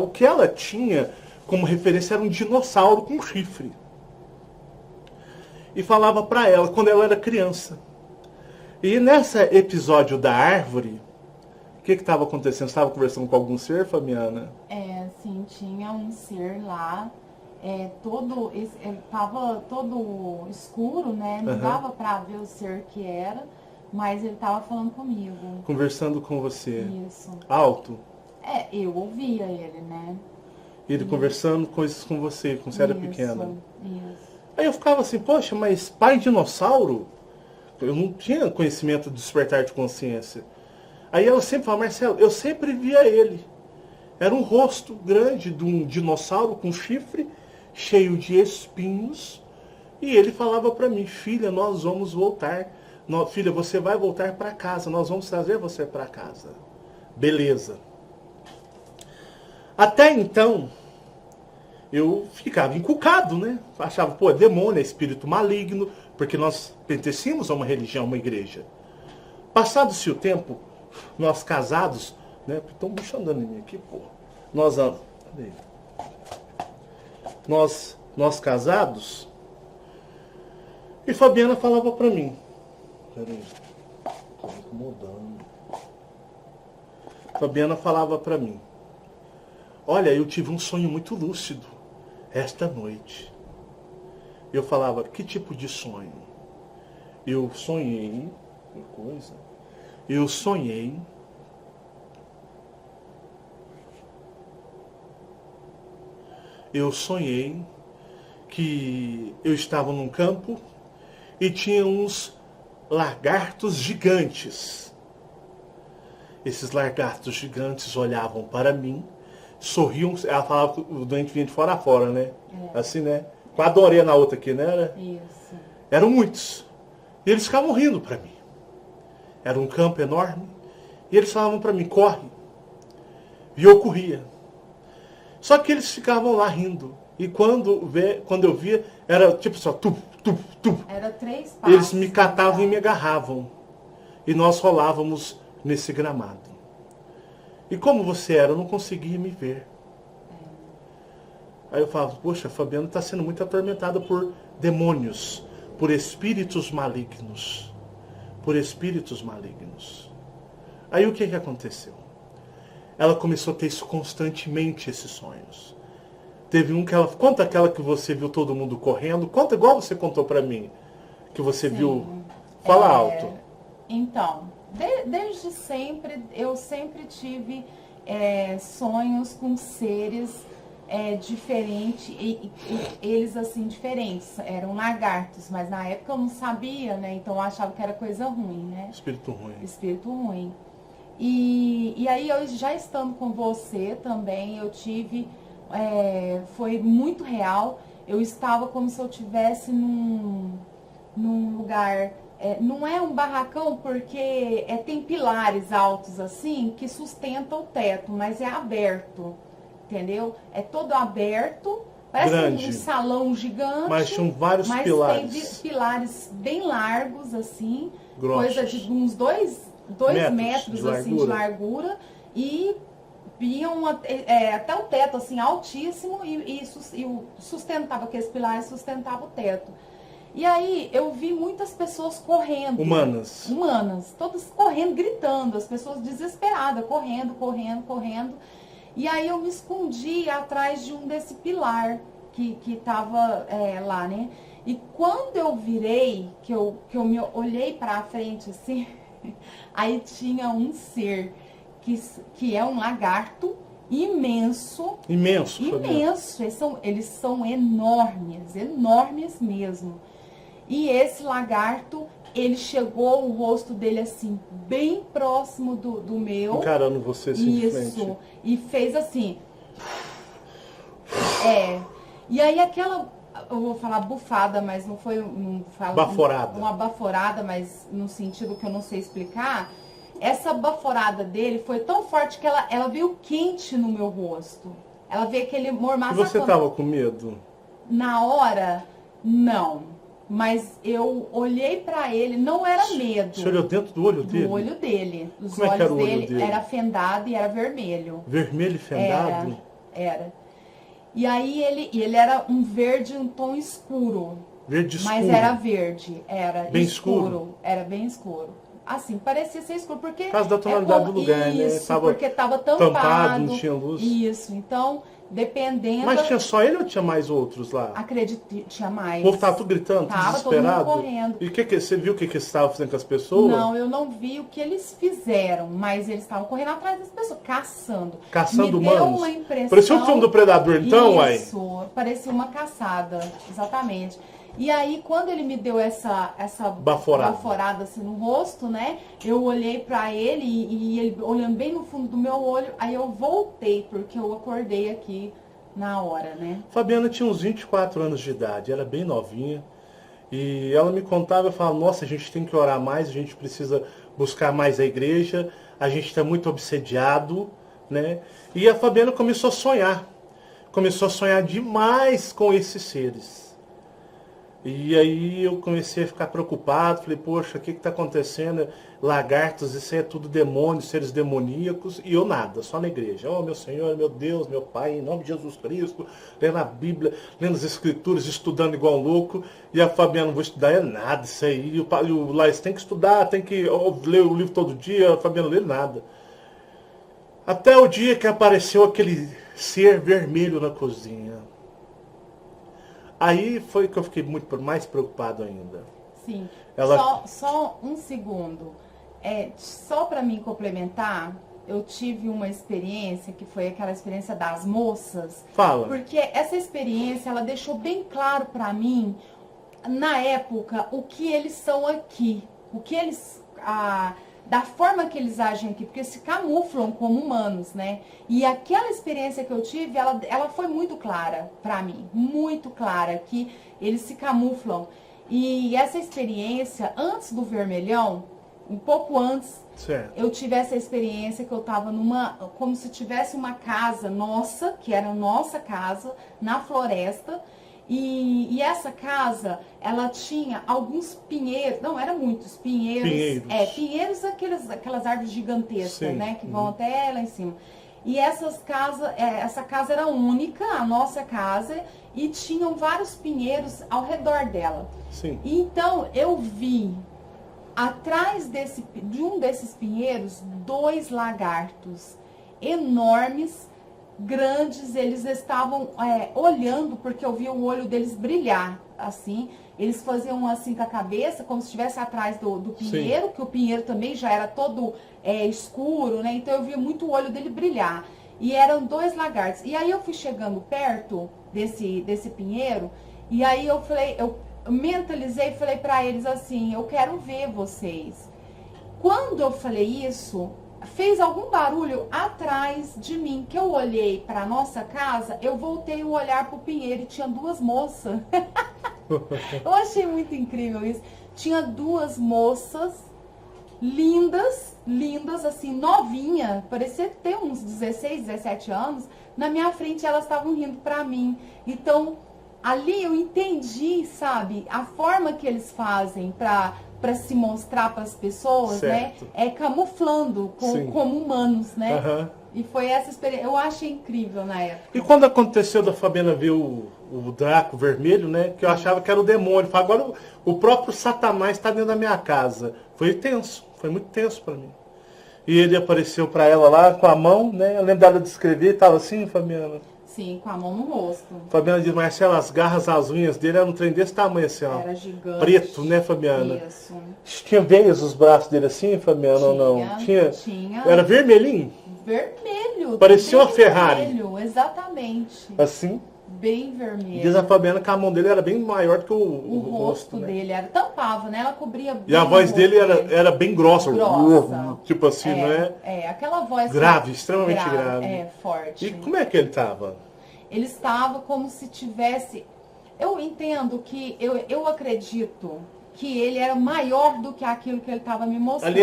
o que ela tinha como referência era um dinossauro com chifre. E falava para ela quando ela era criança. E nesse episódio da árvore, O que estava acontecendo? Você estava conversando com algum ser, Fabiana? Sim, tinha um ser lá, tava todo escuro, né? Não dava pra ver o ser que era, mas ele tava falando comigo. Conversando com você. Isso. Alto? Eu ouvia ele, né? Ele conversando coisas com você, quando você era pequena. Isso. Aí eu ficava assim, poxa, mas pai dinossauro? Eu não tinha conhecimento de despertar de consciência. Aí ela sempre fala, Marcelo, eu sempre via ele. Era um rosto grande de um dinossauro com chifre, cheio de espinhos. E ele falava para mim, filha, nós vamos voltar. Filha, você vai voltar para casa, nós vamos trazer você para casa. Beleza. Até então, eu ficava encucado, né? Achava, pô, demônio, é espírito maligno, porque nós pertencíamos a uma religião, uma igreja. Passado-se o tempo, nós casados, né? Tem um bicho andando em mim aqui, pô. Nós casados, e Fabiana falava pra mim. Peraí, tô me incomodando. Fabiana falava pra mim. Olha, eu tive um sonho muito lúcido esta noite. Eu falava, que tipo de sonho? Eu sonhei, que eu estava num campo e tinha uns lagartos gigantes. Esses lagartos gigantes olhavam para mim, sorriam. Ela falava que o doente vinha de fora a fora, né? Assim, né? Com a orelha na outra aqui, né? Isso. Eram muitos. E eles ficavam rindo para mim. Era um campo enorme. E eles falavam para mim, corre. E eu corria. Só que eles ficavam lá rindo. E quando eu via, era tipo só, Era 3 passos. Eles me catavam e me agarravam. E nós rolávamos nesse gramado. E como você era, eu não conseguia me ver. Aí eu falava, poxa, a Fabiana está sendo muito atormentada por demônios, por espíritos malignos. Por espíritos malignos. Aí o que aconteceu? Ela começou a ter isso constantemente, esses sonhos. Teve um que ela... Conta aquela que você viu todo mundo correndo. Conta igual você contou pra mim. Que você viu... Fala alto. Então, desde sempre, eu sempre tive sonhos com seres diferentes. E eles, assim, diferentes. Eram lagartos. Mas na época eu não sabia, né? Então eu achava que era coisa ruim, né? Espírito ruim. Espírito ruim. E aí, eu já estando com você também, eu tive... foi muito real. Eu estava como se eu estivesse num lugar... não é um barracão, porque tem pilares altos assim, que sustentam o teto, mas é aberto, entendeu? É todo aberto, parece grande. Um salão gigante. Mas tinham vários pilares. Mas tem pilares bem largos, assim, grossos. Coisa de uns 2 metros assim, de largura, e vinham até o teto, assim, altíssimo, e sustentava, aqueles pilares sustentavam o teto. E aí eu vi muitas pessoas correndo. Humanas, todas correndo, gritando, as pessoas desesperadas, correndo. E aí eu me escondi atrás de um desse pilar que estava lá, né? E quando eu virei, que eu me olhei para frente assim, aí tinha um ser que é um lagarto imenso. Imenso. Eles são enormes mesmo. E esse lagarto, ele chegou, o rosto dele assim, bem próximo do meu. Encarando você assim de frente. Isso. E fez assim. E aí aquela, eu vou falar bufada, mas não foi baforada. Uma baforada, mas no sentido que eu não sei explicar. Essa baforada dele foi tão forte que ela veio quente no meu rosto. Ela veio aquele mormaço. E você tava com medo? Na hora, não. Mas eu olhei pra ele, não era medo. Você olhou dentro do olho dele? Do olho dele. Os Como olhos era o olho dele era fendado e era vermelho. Vermelho e fendado? Era. E aí ele era um verde, um tom escuro. Verde escuro? Mas era verde, era bem escuro. Era bem escuro. assim, parecia ser escuro, porque... Por causa da tonalidade do lugar, isso, né? Tava porque tava tampado, não tinha luz. Isso, então, dependendo... Mas tinha só ele ou tinha mais outros lá? Acredito que tinha mais. O povo tava tudo gritando, tudo desesperado? Todo mundo correndo. E você viu o que eles estavam fazendo com as pessoas? Não, eu não vi o que eles fizeram, mas eles estavam correndo atrás das pessoas, caçando. Caçando Me deu humanos? uma impressão... Parecia um filme do Predador, então, uai? Isso, parecia uma caçada, exatamente. E aí, quando ele me deu essa baforada assim no rosto, né? Eu olhei pra ele e ele olhando bem no fundo do meu olho, aí eu voltei, porque eu acordei aqui na hora, né? Fabiana tinha uns 24 anos de idade, era bem novinha. E ela me contava, eu falava, nossa, a gente tem que orar mais, a gente precisa buscar mais a igreja, a gente está muito obsediado, né? E a Fabiana começou a sonhar demais com esses seres. E aí eu comecei a ficar preocupado, falei, poxa, o que está acontecendo? Lagartos, isso aí é tudo demônio, seres demoníacos, e eu nada, só na igreja. Oh, meu Senhor, meu Deus, meu Pai, em nome de Jesus Cristo, lendo a Bíblia, lendo as Escrituras, estudando igual louco, e a Fabiana, não vou estudar é nada, isso aí, e o Laís tem que estudar, tem que ler o livro todo dia, a Fabiana não lê nada. Até o dia que apareceu aquele ser vermelho na cozinha. Aí foi que eu fiquei muito mais preocupado ainda. Sim. Ela... Só um segundo. Só para mim complementar, eu tive uma experiência que foi aquela experiência das moças. Fala. Porque essa experiência, ela deixou bem claro para mim, na época, o que eles são aqui. O que eles... da forma que eles agem aqui, porque se camuflam como humanos, né? E aquela experiência que eu tive, ela foi muito clara pra mim, muito clara, que eles se camuflam. E essa experiência, antes do vermelhão, um pouco antes, certo, eu tive essa experiência que eu tava como se tivesse uma casa nossa, que era a nossa casa, na floresta. E essa casa, ela tinha alguns pinheiros, não, eram muitos pinheiros. Pinheiros, aquelas árvores gigantescas, sim, né, que vão até lá em cima. E essa casa era única, a nossa casa, e tinham vários pinheiros ao redor dela. Sim. E então eu vi, atrás de um desses pinheiros, 2 lagartos enormes, grandes. Eles estavam olhando, porque eu vi o olho deles brilhar, assim. Eles faziam assim com a cabeça, como se estivesse atrás do pinheiro, sim, que o pinheiro também já era todo escuro, né? Então eu via muito o olho dele brilhar. E eram 2 lagartos. E aí eu fui chegando perto desse pinheiro, e aí eu mentalizei e falei pra eles assim, eu quero ver vocês. Quando eu falei isso, fez algum barulho atrás de mim, que eu olhei para nossa casa, eu voltei o olhar pro pinheiro e tinha 2 moças. Eu achei muito incrível isso. Tinha 2 moças lindas, assim, novinha, parecia ter uns 16, 17 anos. Na minha frente elas estavam rindo pra mim. Então, ali eu entendi, sabe, a forma que eles fazem para se mostrar para as pessoas, certo, né? Camuflando como humanos, né? Uhum. E foi essa experiência, eu achei incrível na época. E quando aconteceu da Fabiana ver o Draco vermelho, né? Que eu achava que era o demônio. Agora o próprio Satanás está dentro da minha casa. Foi tenso, foi muito tenso para mim. E ele apareceu para ela lá com a mão, né? Eu lembro dela descrever, estava assim, Fabiana? Sim, com a mão no rosto. Fabiana diz, Marcela, as garras, as unhas dele eram um trem desse tamanho assim, ó. Era gigante. Preto, né, Fabiana? Isso. Tinha veias os braços dele assim, Fabiana, ou não? Tinha. Era vermelhinho? Vermelho. Parecia uma Ferrari. Vermelho, exatamente. Assim? Bem vermelho. Diz a Fabiana que a mão dele era bem maior do que o rosto, né? Dele era, tampava, né? Ela cobria bem. E a voz dele era bem grossa. Tipo assim, não é? Aquela voz grave, extremamente grave. Forte. E como é que ele estava? Ele estava como se tivesse... Eu entendo que... Eu acredito que ele era maior do que aquilo que ele estava me mostrando.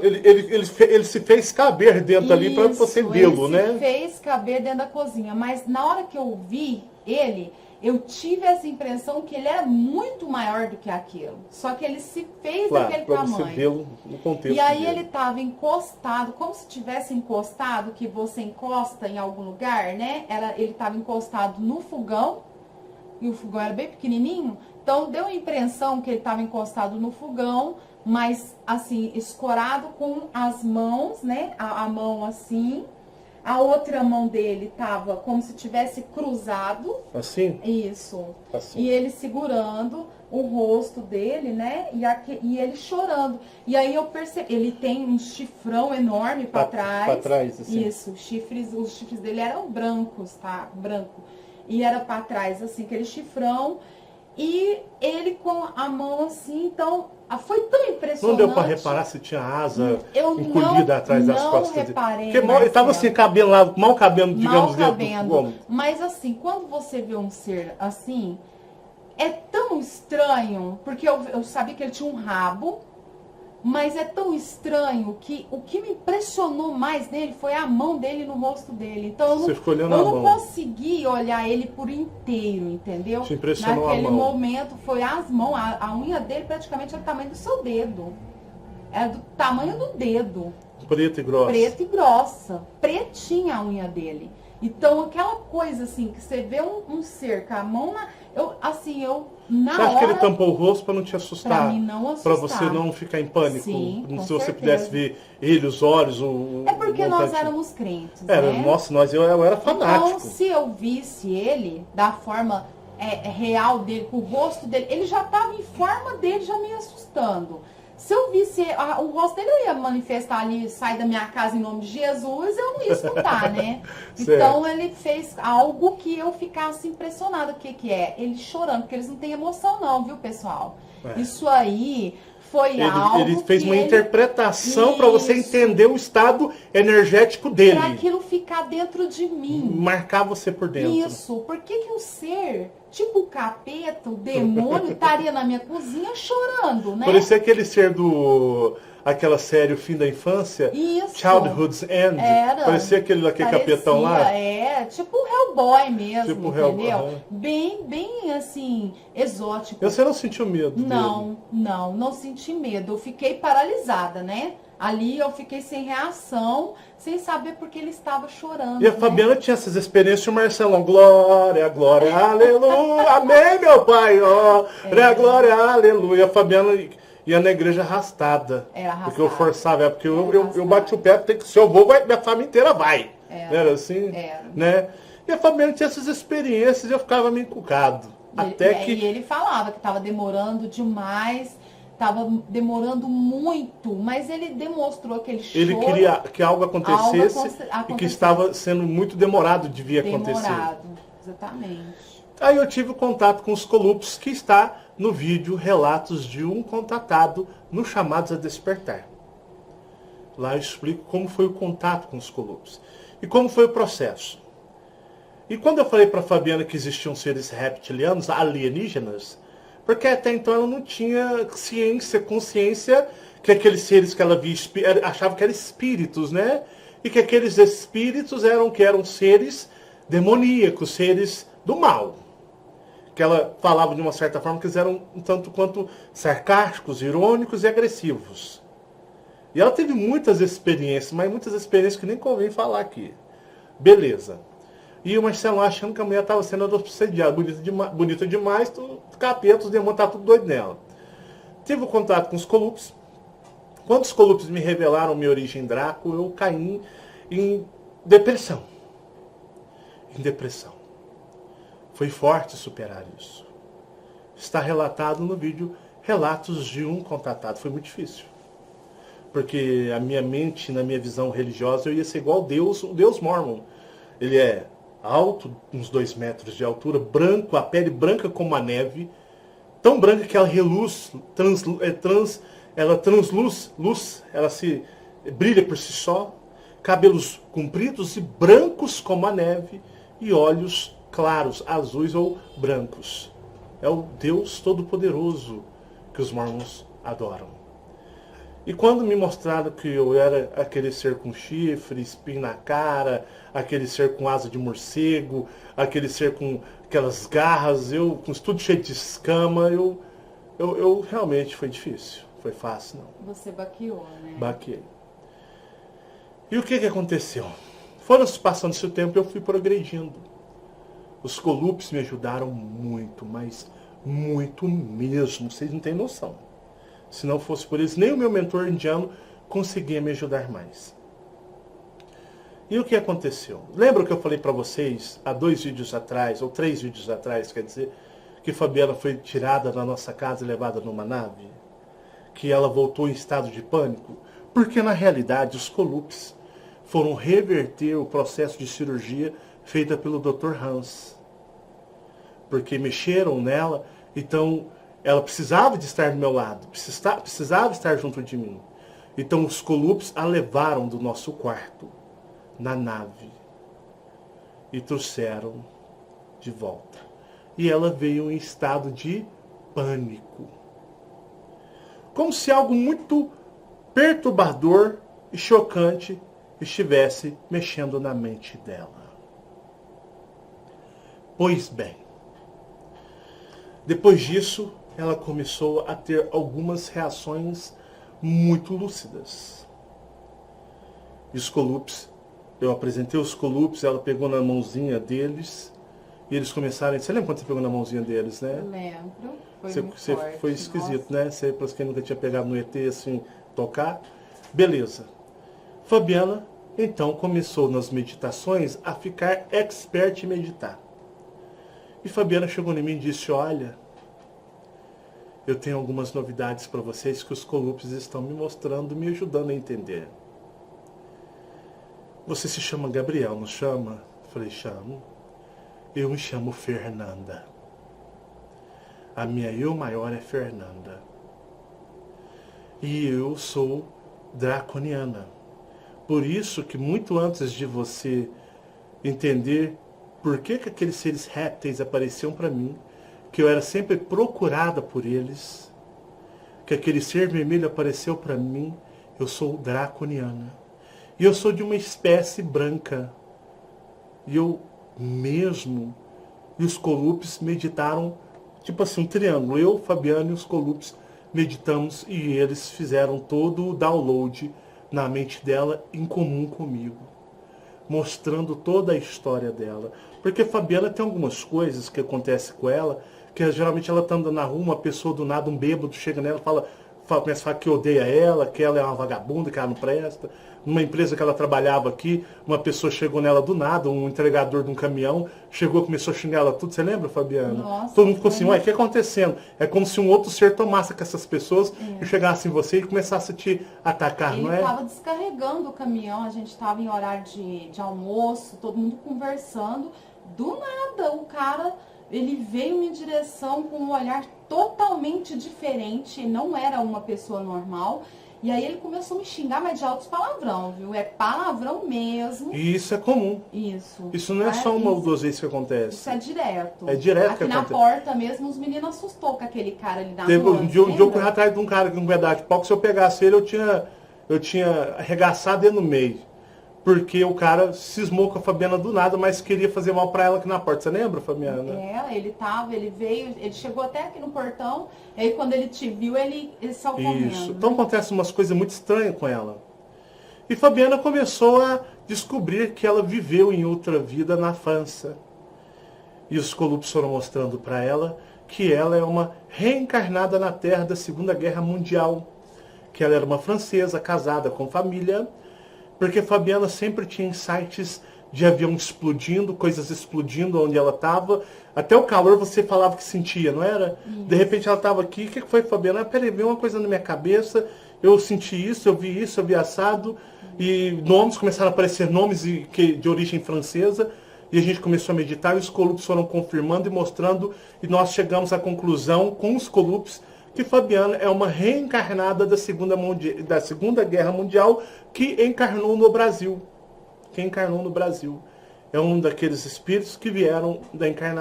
Ali ele se fez caber dentro ali para você vê-lo, né? Ele se fez caber dentro da cozinha. Mas na hora que eu vi ele, eu tive essa impressão que ele era muito maior do que aquilo. Só que ele se fez daquele tamanho. Você vê-lo no contexto. E aí dele. Ele estava encostado, como se tivesse encostado, que você encosta em algum lugar, né? Ele estava encostado no fogão, e o fogão era bem pequenininho. Então deu a impressão que ele estava encostado no fogão, mas assim, escorado com as mãos, né? A mão assim. A outra mão dele tava como se tivesse cruzado. Assim? Isso. Assim. E ele segurando o rosto dele, né? E ele chorando. E aí eu percebi, ele tem um chifrão enorme para trás. Para trás, assim. Isso, os chifres dele eram brancos, tá? Branco. E era para trás, assim, aquele chifrão. E ele com a mão assim, então, foi tão impressionante. Não deu para reparar se tinha asa encolhida atrás das costas dele. Reparei, porque ele estava assim, cabelo lá, mal cabendo, digamos, mal cabendo. Mas assim, quando você vê um ser assim, é tão estranho, porque eu sabia que ele tinha um rabo, mas é tão estranho que o que me impressionou mais nele foi a mão dele no rosto dele. Então eu não consegui olhar ele por inteiro, entendeu? Te impressionou Naquele a mão. Momento foi as mãos, a unha dele praticamente era do tamanho do seu dedo. Era do tamanho do dedo. Preta e grossa. Preta e grossa. Pretinha a unha dele. Então, aquela coisa assim, que você vê um ser com a mão na... Você acha que ele tampou o rosto para não te assustar? Pra mim não assustar. Para você não ficar em pânico? Sim, se com você certeza. pudesse ver ele, os olhos, É porque nós éramos crentes, né? Nossa, eu era fanático. Então, se eu visse ele da forma real dele, com o rosto dele, ele já estava em forma dele, já me assustando. Se eu visse o rosto dele, eu ia manifestar ali, sai da minha casa em nome de Jesus, eu não ia escutar, né? Então ele fez algo que eu ficasse impressionada. O que é? Ele chorando, porque eles não têm emoção não, viu, pessoal? Isso aí foi algo ele fez que uma interpretação para você entender o estado energético dele. Para aquilo ficar dentro de mim. Marcar você por dentro. Isso. Por que um ser, tipo o capeta, o demônio, estaria na minha cozinha chorando, né? Parecia aquele ser aquela série O Fim da Infância. Isso. Childhood's End. Parecia aquele capetão lá. Tipo o Hellboy mesmo, tipo entendeu? Bem assim, exótico. Você não sentiu medo dele? Não senti medo. Eu fiquei paralisada, né? Ali eu fiquei sem reação, sem saber porque ele estava chorando. E a Fabiana tinha essas experiências, o Marcelão, glória, glória, aleluia, amém, meu pai, glória, aleluia. A Fabiana ia na igreja arrastada. Era arrastada. Porque eu forçava, porque eu bati o pé, se eu vou, minha família inteira vai. Era assim? Né? E a Fabiana tinha essas experiências e eu ficava meio encucado. E ele falava que estava demorando demais. Estava demorando muito, mas ele demonstrou aquele choro. Ele queria que algo acontecesse e que estava sendo muito demorado de vir acontecer. Demorado, exatamente. Aí eu tive contato com os Colupes, que está no vídeo Relatos de um Contatado no Chamados a Despertar. Lá eu explico como foi o contato com os Colupes e como foi o processo. E quando eu falei para a Fabiana que existiam seres reptilianos, alienígenas, porque até então ela não tinha consciência que aqueles seres que ela via, achava que eram espíritos, né? E que aqueles espíritos eram seres demoníacos, seres do mal. Que ela falava de uma certa forma que eles eram um tanto quanto sarcásticos, irônicos e agressivos. E ela teve muitas experiências, mas muitas experiências que nem convém falar aqui. Beleza. E o Marcelo achando que a mulher estava sendo obsediada, bonita demais, capeta, os demônios estavam tudo doido nela. Tive o contato com os Colupes. Quando os Colupes me revelaram minha origem Draco, eu caí em depressão. Foi forte superar isso. Está relatado no vídeo Relatos de um Contatado. Foi muito difícil. Porque a minha mente, na minha visão religiosa, eu ia ser igual Deus, o Deus Mormon. Ele é alto, uns 2 metros de altura, branco, a pele branca como a neve, tão branca que ela reluz, ela se brilha por si só, cabelos compridos e brancos como a neve, e olhos claros, azuis ou brancos. É o Deus Todo-Poderoso que os mormons adoram. E quando me mostraram que eu era aquele ser com chifre, espinho na cara, aquele ser com asa de morcego, aquele ser com aquelas garras, com tudo cheio de escama, eu realmente foi difícil. Foi fácil, não. Você baqueou, né? Baqueei. E o que aconteceu? Foram passando-se o tempo e eu fui progredindo. Os Colupes me ajudaram muito, mas muito mesmo. Vocês não têm noção. Se não fosse por eles, nem o meu mentor indiano conseguia me ajudar mais. E o que aconteceu? Lembra que eu falei para vocês, há 2 vídeos atrás, ou 3 vídeos atrás, quer dizer, que Fabiana foi tirada da nossa casa e levada numa nave? Que ela voltou em estado de pânico? Porque, na realidade, os Colupes foram reverter o processo de cirurgia feita pelo Dr. Hans. Porque mexeram nela, então ela precisava de estar do meu lado, precisava estar junto de mim. Então os Colupes a levaram do nosso quarto, na nave, e trouxeram de volta. E ela veio em estado de pânico. Como se algo muito perturbador e chocante estivesse mexendo na mente dela. Pois bem, depois disso, ela começou a ter algumas reações muito lúcidas. E os Colupes, eu apresentei os Colupes, ela pegou na mãozinha deles, e eles começaram... Você lembra quando você pegou na mãozinha deles, né? Lembro. Foi esquisito, né? Você, para quem nunca tinha pegado no ET, assim, tocar. Beleza. Fabiana, então, começou nas meditações a ficar expert em meditar. E Fabiana chegou em mim e disse, olha, eu tenho algumas novidades para vocês que os Colupes estão me mostrando, me ajudando a entender. Você se chama Gabriel, não chama? Falei, chamo. Eu me chamo Fernanda. A minha eu maior é Fernanda. E eu sou draconiana. Por isso que muito antes de você entender por que aqueles seres répteis apareciam para mim, que eu era sempre procurada por eles, que aquele ser vermelho apareceu para mim, eu sou draconiana. E eu sou de uma espécie branca. E eu mesmo, e os Colupes meditaram, tipo assim, um triângulo. Eu, Fabiana e os Colupes meditamos e eles fizeram todo o download na mente dela em comum comigo, mostrando toda a história dela. Porque Fabiana tem algumas coisas que acontecem com ela, que geralmente ela está andando na rua, uma pessoa do nada, um bêbado, chega nela e começa a falar que odeia ela, que ela é uma vagabunda, que ela não presta. Numa empresa que ela trabalhava aqui, uma pessoa chegou nela do nada, um entregador de um caminhão, chegou, começou a xingar ela tudo. Você lembra, Fabiana? Nossa, todo mundo ficou assim, ué, o que está acontecendo? É como se um outro ser tomasse com essas pessoas e chegasse em você e começasse a te atacar, não é? Ele estava descarregando o caminhão, a gente estava em horário de almoço, todo mundo conversando. Do nada, o cara, ele veio em direção com um olhar totalmente diferente, não era uma pessoa normal. E aí ele começou a me xingar, mas de altos palavrão, viu? É palavrão mesmo. E isso é comum. Isso. Isso não é só uma ou duas vezes que acontece. Isso é direto. É direto aqui que na acontece. porta mesmo, os meninos assustou com aquele cara ali na Teve rua. um dia eu corri atrás de um cara com um pedaço de pau, que se eu pegasse ele, eu tinha arregaçado ele no meio. Porque o cara cismou com a Fabiana do nada, mas queria fazer mal pra ela aqui na porta. Você lembra, Fabiana? Ele veio, ele chegou até aqui no portão, e aí quando ele te viu, ele saiu correndo. Isso. Então acontecem umas coisas muito estranhas com ela. E Fabiana começou a descobrir que ela viveu em outra vida na França. E os Colupes foram mostrando para ela que ela é uma reencarnada na Terra da Segunda Guerra Mundial. Que ela era uma francesa, casada com família. Porque Fabiana sempre tinha insights de avião explodindo, coisas explodindo onde ela estava. Até o calor você falava que sentia, não era? De repente ela estava aqui, o que foi, Fabiana? Peraí, veio uma coisa na minha cabeça, eu senti isso, eu vi assado. E nomes, começaram a aparecer nomes de origem francesa. E a gente começou a meditar e os Colupes foram confirmando e mostrando. E nós chegamos à conclusão com os Colupes que Fabiana é uma reencarnada da Segunda Guerra Mundial que encarnou no Brasil. É um daqueles espíritos que vieram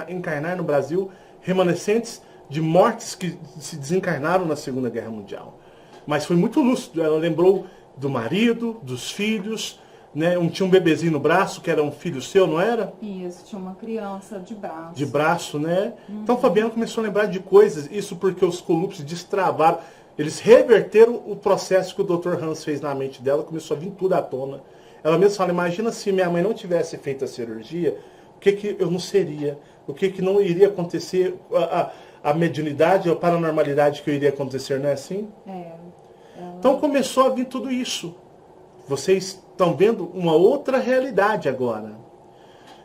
encarnar no Brasil, remanescentes de mortes que se desencarnaram na Segunda Guerra Mundial. Mas foi muito lúcido, ela lembrou do marido, dos filhos, né? Tinha um bebezinho no braço, que era um filho seu, não era? Isso, tinha uma criança de braço. De braço, né? Então Fabiana começou a lembrar de coisas, isso porque os Colupes destravaram, eles reverteram o processo que o Dr. Hans fez na mente dela, começou a vir tudo à tona. Ela mesma fala, imagina se minha mãe não tivesse feito a cirurgia, o que eu não seria? O que não iria acontecer? a mediunidade, a paranormalidade que iria acontecer, não é assim? Então começou a vir tudo isso. Vocês estão vendo uma outra realidade agora.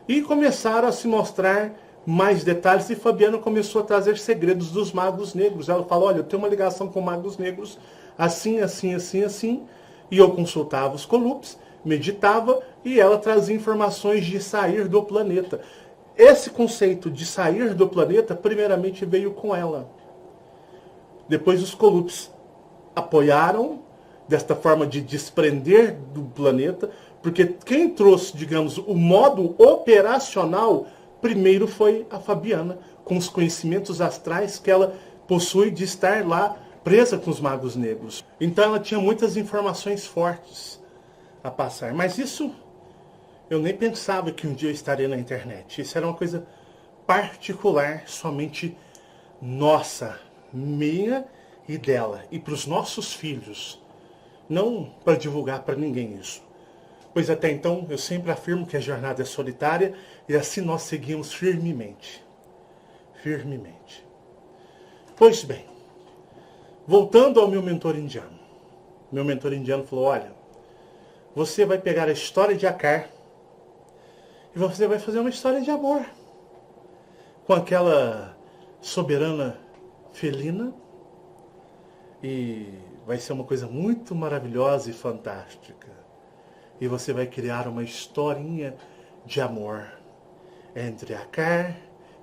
E começaram a se mostrar mais detalhes, e Fabiana começou a trazer segredos dos magos negros. Ela falou, olha, eu tenho uma ligação com magos negros, assim, assim, assim, assim. E eu consultava os Colups, meditava, e ela trazia informações de sair do planeta. Esse conceito de sair do planeta, primeiramente veio com ela. Depois os Colups apoiaram, desta forma de desprender do planeta, porque quem trouxe, digamos, o modo operacional, primeiro foi a Fabiana, com os conhecimentos astrais que ela possui de estar lá presa com os magos negros. Então ela tinha muitas informações fortes a passar. Mas isso, eu nem pensava que um dia eu estaria na internet. Isso era uma coisa particular, somente nossa, minha e dela. E para os nossos filhos. Não para divulgar para ninguém isso. Pois até então eu sempre afirmo que a jornada é solitária e assim nós seguimos firmemente. Firmemente. Pois bem, voltando ao meu mentor indiano. Meu mentor indiano falou, olha, você vai pegar a história de Akar e você vai fazer uma história de amor com aquela soberana felina e vai ser uma coisa muito maravilhosa e fantástica. E você vai criar uma historinha de amor entre Akar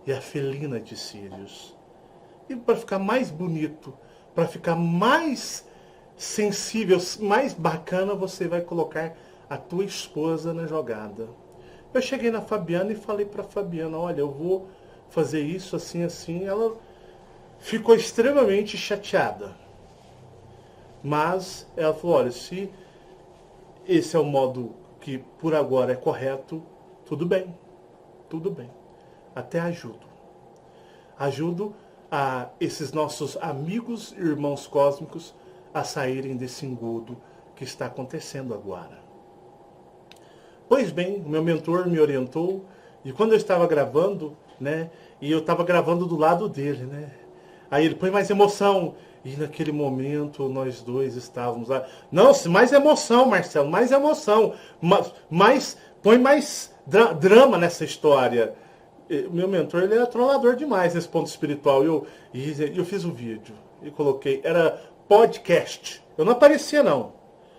e a felina de Sirius. E para ficar mais bonito, para ficar mais sensível, mais bacana, você vai colocar a tua esposa na jogada. Eu cheguei na Fabiana e falei para a Fabiana, olha, eu vou fazer isso assim, assim. Ela ficou extremamente chateada. Mas ela falou, olha, se esse é o modo que por agora é correto, tudo bem. Tudo bem. Até ajudo. Ajudo a esses nossos amigos e irmãos cósmicos a saírem desse engodo que está acontecendo agora. Pois bem, o meu mentor me orientou, e quando eu estava gravando, né, e eu estava gravando do lado dele, né, aí ele põe mais emoção. E naquele momento nós dois estávamos lá. Não, mais emoção, Marcelo, mais emoção. Põe mais drama nessa história. Meu mentor, ele era trollador demais nesse ponto espiritual. Eu fiz um vídeo e coloquei, era podcast. Eu não aparecia, não.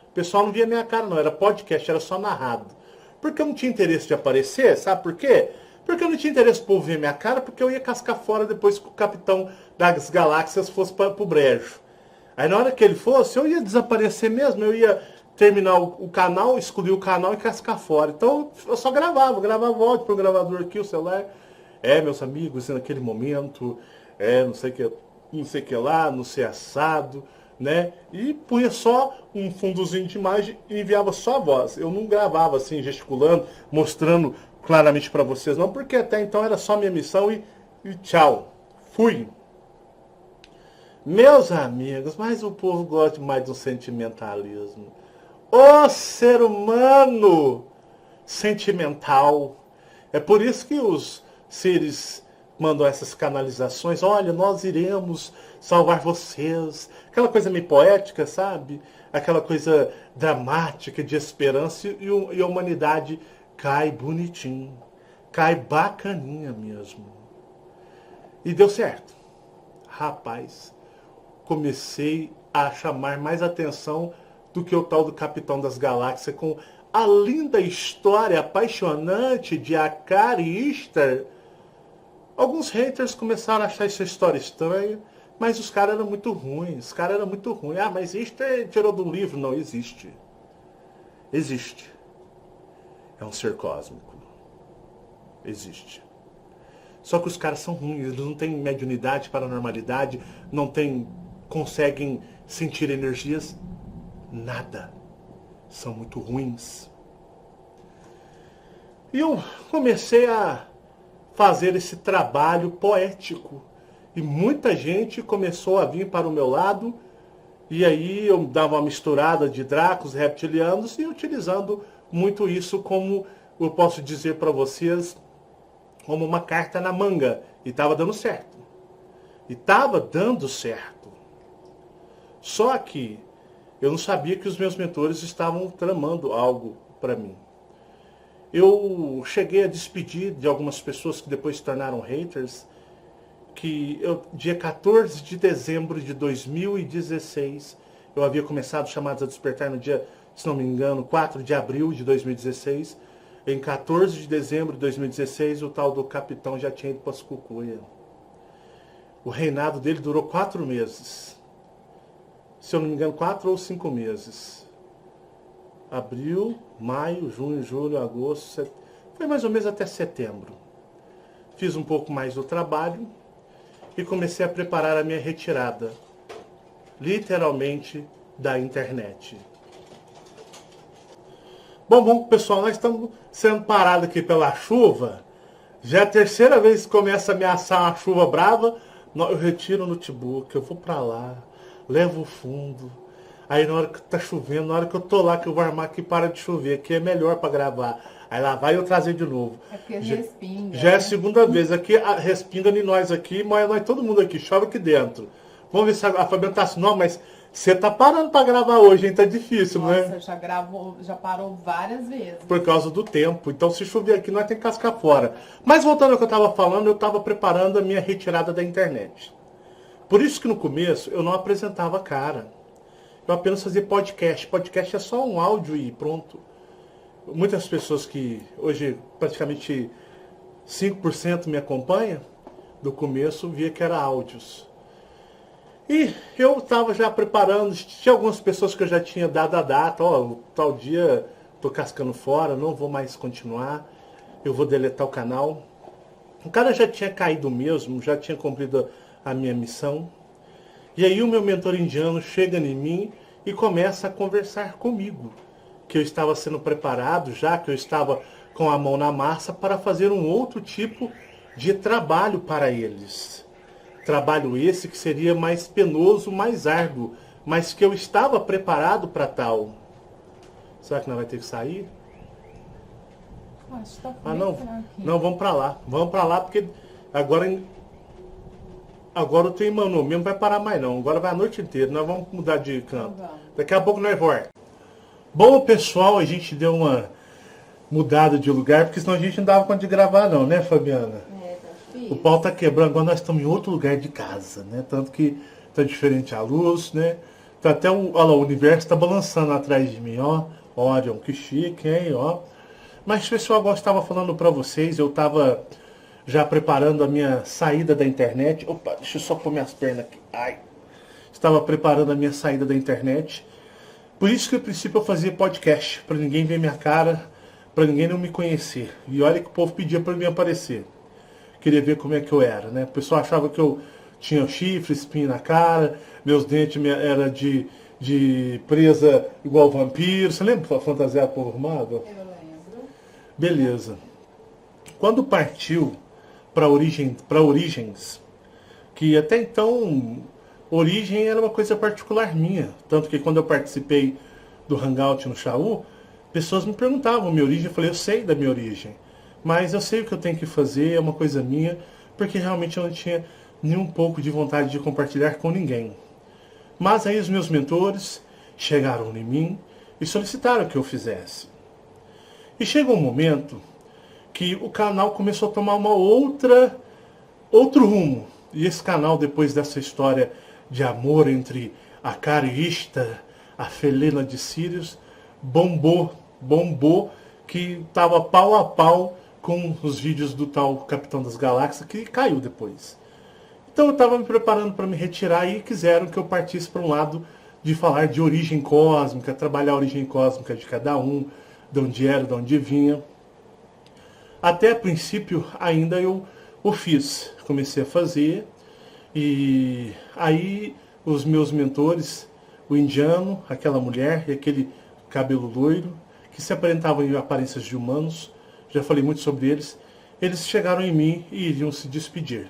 O pessoal não via minha cara, não. Era podcast, era só narrado. Porque eu não tinha interesse de aparecer, sabe por quê? Porque eu não tinha interesse por ver minha cara, porque eu ia cascar fora depois que o capitão das galáxias fosse para o brejo. Aí na hora que ele fosse, eu ia desaparecer mesmo, eu ia terminar o canal, excluir o canal e cascar fora. Então eu só gravava áudio pro gravador aqui, o celular. Meus amigos, naquele momento, não sei que lá, não sei assado, né? E punha só um fundozinho de imagem e enviava só a voz. Eu não gravava assim, gesticulando, mostrando claramente para vocês, não, porque até então era só minha missão e tchau. Fui. Meus amigos, mas o povo gosta mais do sentimentalismo. O ser humano sentimental. É por isso que os seres mandam essas canalizações. Olha, nós iremos salvar vocês. Aquela coisa meio poética, sabe? Aquela coisa dramática de esperança e a humanidade cai bonitinho. Cai bacaninha mesmo. E deu certo. Rapaz, comecei a chamar mais atenção do que o tal do Capitão das Galáxias com a linda história apaixonante de Akar e Ishtar. Alguns haters começaram a achar essa história estranha, mas os caras eram muito ruins. Ah, mas Ishtar tirou do livro. Não, existe. Existe. É um ser cósmico. Existe. Só que os caras são ruins. Eles não têm mediunidade, paranormalidade, conseguem sentir energias. Nada. São muito ruins. E eu comecei a fazer esse trabalho poético. E muita gente começou a vir para o meu lado. E aí eu dava uma misturada de dracos, reptilianos, e utilizando muito isso como, eu posso dizer para vocês, como uma carta na manga. E estava dando certo. E estava dando certo. Só que eu não sabia que os meus mentores estavam tramando algo para mim. Eu cheguei a despedir de algumas pessoas que depois se tornaram haters, que dia 14 de dezembro de 2016, eu havia começado Chamados a Despertar no dia, se não me engano, 4 de abril de 2016. Em 14 de dezembro de 2016, o tal do capitão já tinha ido para as cucuia. O reinado dele durou 4 meses. Se eu não me engano, 4 ou 5 meses. Abril, maio, junho, julho, agosto, foi mais ou menos até setembro. Fiz um pouco mais do trabalho e comecei a preparar a minha retirada, literalmente, da internet. Bom, pessoal, nós estamos sendo parados aqui pela chuva. Já é a terceira vez que começa a ameaçar uma chuva brava. Eu retiro o notebook, eu vou pra lá, levo o fundo. Aí na hora que tá chovendo, na hora que eu tô lá, que eu vou armar aqui, para de chover, que é melhor para gravar. Aí lá vai eu trazer de novo. É porque respinga. Já é a segunda vez. Aqui respinga em nós aqui, mas nós todo mundo aqui, chove aqui dentro. Vamos ver se a Fabiana tá assim, não, mas você tá parando para gravar hoje, hein? Tá difícil, nossa, né? Nossa, já parou várias vezes. Por causa do tempo. Então se chover aqui, nós tem que cascar fora. Mas voltando ao que eu tava falando, eu tava preparando a minha retirada da internet. Por isso que no começo eu não apresentava a cara. Eu apenas fazia podcast. Podcast é só um áudio e pronto. Muitas pessoas que hoje praticamente 5% me acompanham, do começo via que era áudios. E eu estava já preparando, tinha algumas pessoas que eu já tinha dado a data, tal dia estou cascando fora, não vou mais continuar, eu vou deletar o canal. O cara já tinha caído mesmo, já tinha cumprido a minha missão. E aí o meu mentor indiano chega em mim e começa a conversar comigo, que eu estava sendo preparado já, que eu estava com a mão na massa para fazer um outro tipo de trabalho para eles. Trabalho esse que seria mais penoso, mais árduo, mas que eu estava preparado para tal. Será que não vai ter que sair? Acho que tá não. Não, vamos para lá. Vamos para lá porque agora o trem Manu mesmo vai parar mais não. Agora vai a noite inteira. Nós vamos mudar de canto. Daqui a pouco nós voltamos. Bom, pessoal, a gente deu uma mudada de lugar, porque senão a gente não dava conta de gravar não, né, Fabiana? Tá difícil. O pau tá quebrando, agora nós estamos em outro lugar de casa, né? Tanto que tá diferente a luz, né? Tá até olha lá, o universo tá balançando atrás de mim, ó. Orion, que chique, hein, ó. Mas, pessoal, agora eu estava falando para vocês, eu estava já preparando a minha saída da internet. Opa, deixa eu só pôr minhas pernas aqui. Ai. Estava preparando a minha saída da internet. Por isso que, a princípio, eu fazia podcast, para ninguém ver minha cara, para ninguém não me conhecer. E olha que o povo pedia para mim aparecer. Queria ver como é que eu era, né? O pessoal achava que eu tinha chifre, espinho na cara, meus dentes eram de presa igual vampiro. Você lembra fantasiar por armado? Eu lembro. Beleza. Quando partiu para Origens, que até então Origem era uma coisa particular minha, tanto que quando eu participei do Hangout no Xaú, pessoas me perguntavam minha origem, eu falei, eu sei da minha origem, mas eu sei o que eu tenho que fazer, é uma coisa minha, porque realmente eu não tinha nem um pouco de vontade de compartilhar com ninguém. Mas aí os meus mentores chegaram em mim e solicitaram que eu fizesse. E chegou um momento que o canal começou a tomar outro rumo. E esse canal, depois dessa história de amor entre a Carista, a Felena de Sirius, bombou, que estava pau a pau com os vídeos do tal Capitão das Galáxias, que caiu depois. Então eu estava me preparando para me retirar e quiseram que eu partisse para um lado de falar de origem cósmica, trabalhar a origem cósmica de cada um, de onde era, de onde vinha. Até a princípio ainda eu o fiz, comecei a fazer, e aí os meus mentores, o indiano, aquela mulher e aquele cabelo loiro, que se aparentavam em aparências de humanos, já falei muito sobre eles chegaram em mim e iriam se despedir.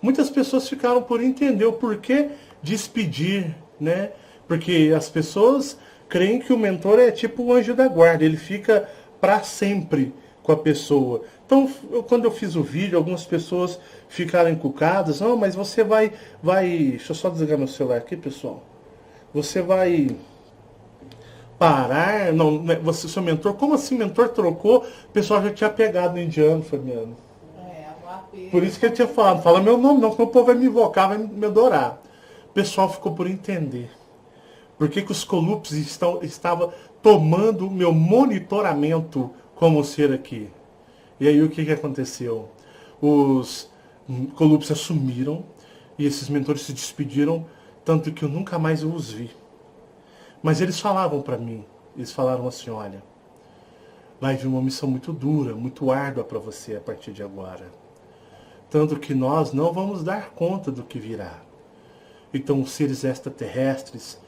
Muitas pessoas ficaram por entender o porquê despedir, né? Porque as pessoas creem que o mentor é tipo o anjo da guarda, ele fica para sempre com a pessoa. Então, quando eu fiz o vídeo, algumas pessoas ficaram encucadas. Não, mas você vai... Deixa eu só desligar meu celular aqui, pessoal. Você vai parar... Não, você, seu mentor... Como assim, mentor trocou? O pessoal já tinha pegado no indiano, Fabiano. Por isso que ele tinha falado, fala meu nome não, senão o povo vai me invocar, vai me adorar. O pessoal ficou por entender. Por que os Colupes estavam tomando meu monitoramento como ser aqui? E aí o que aconteceu? Os Colupes assumiram e esses mentores se despediram, tanto que eu nunca mais os vi. Mas eles falavam para mim, eles falaram assim, olha, vai vir uma missão muito dura, muito árdua para você a partir de agora. Tanto que nós não vamos dar conta do que virá. Então os seres extraterrestres,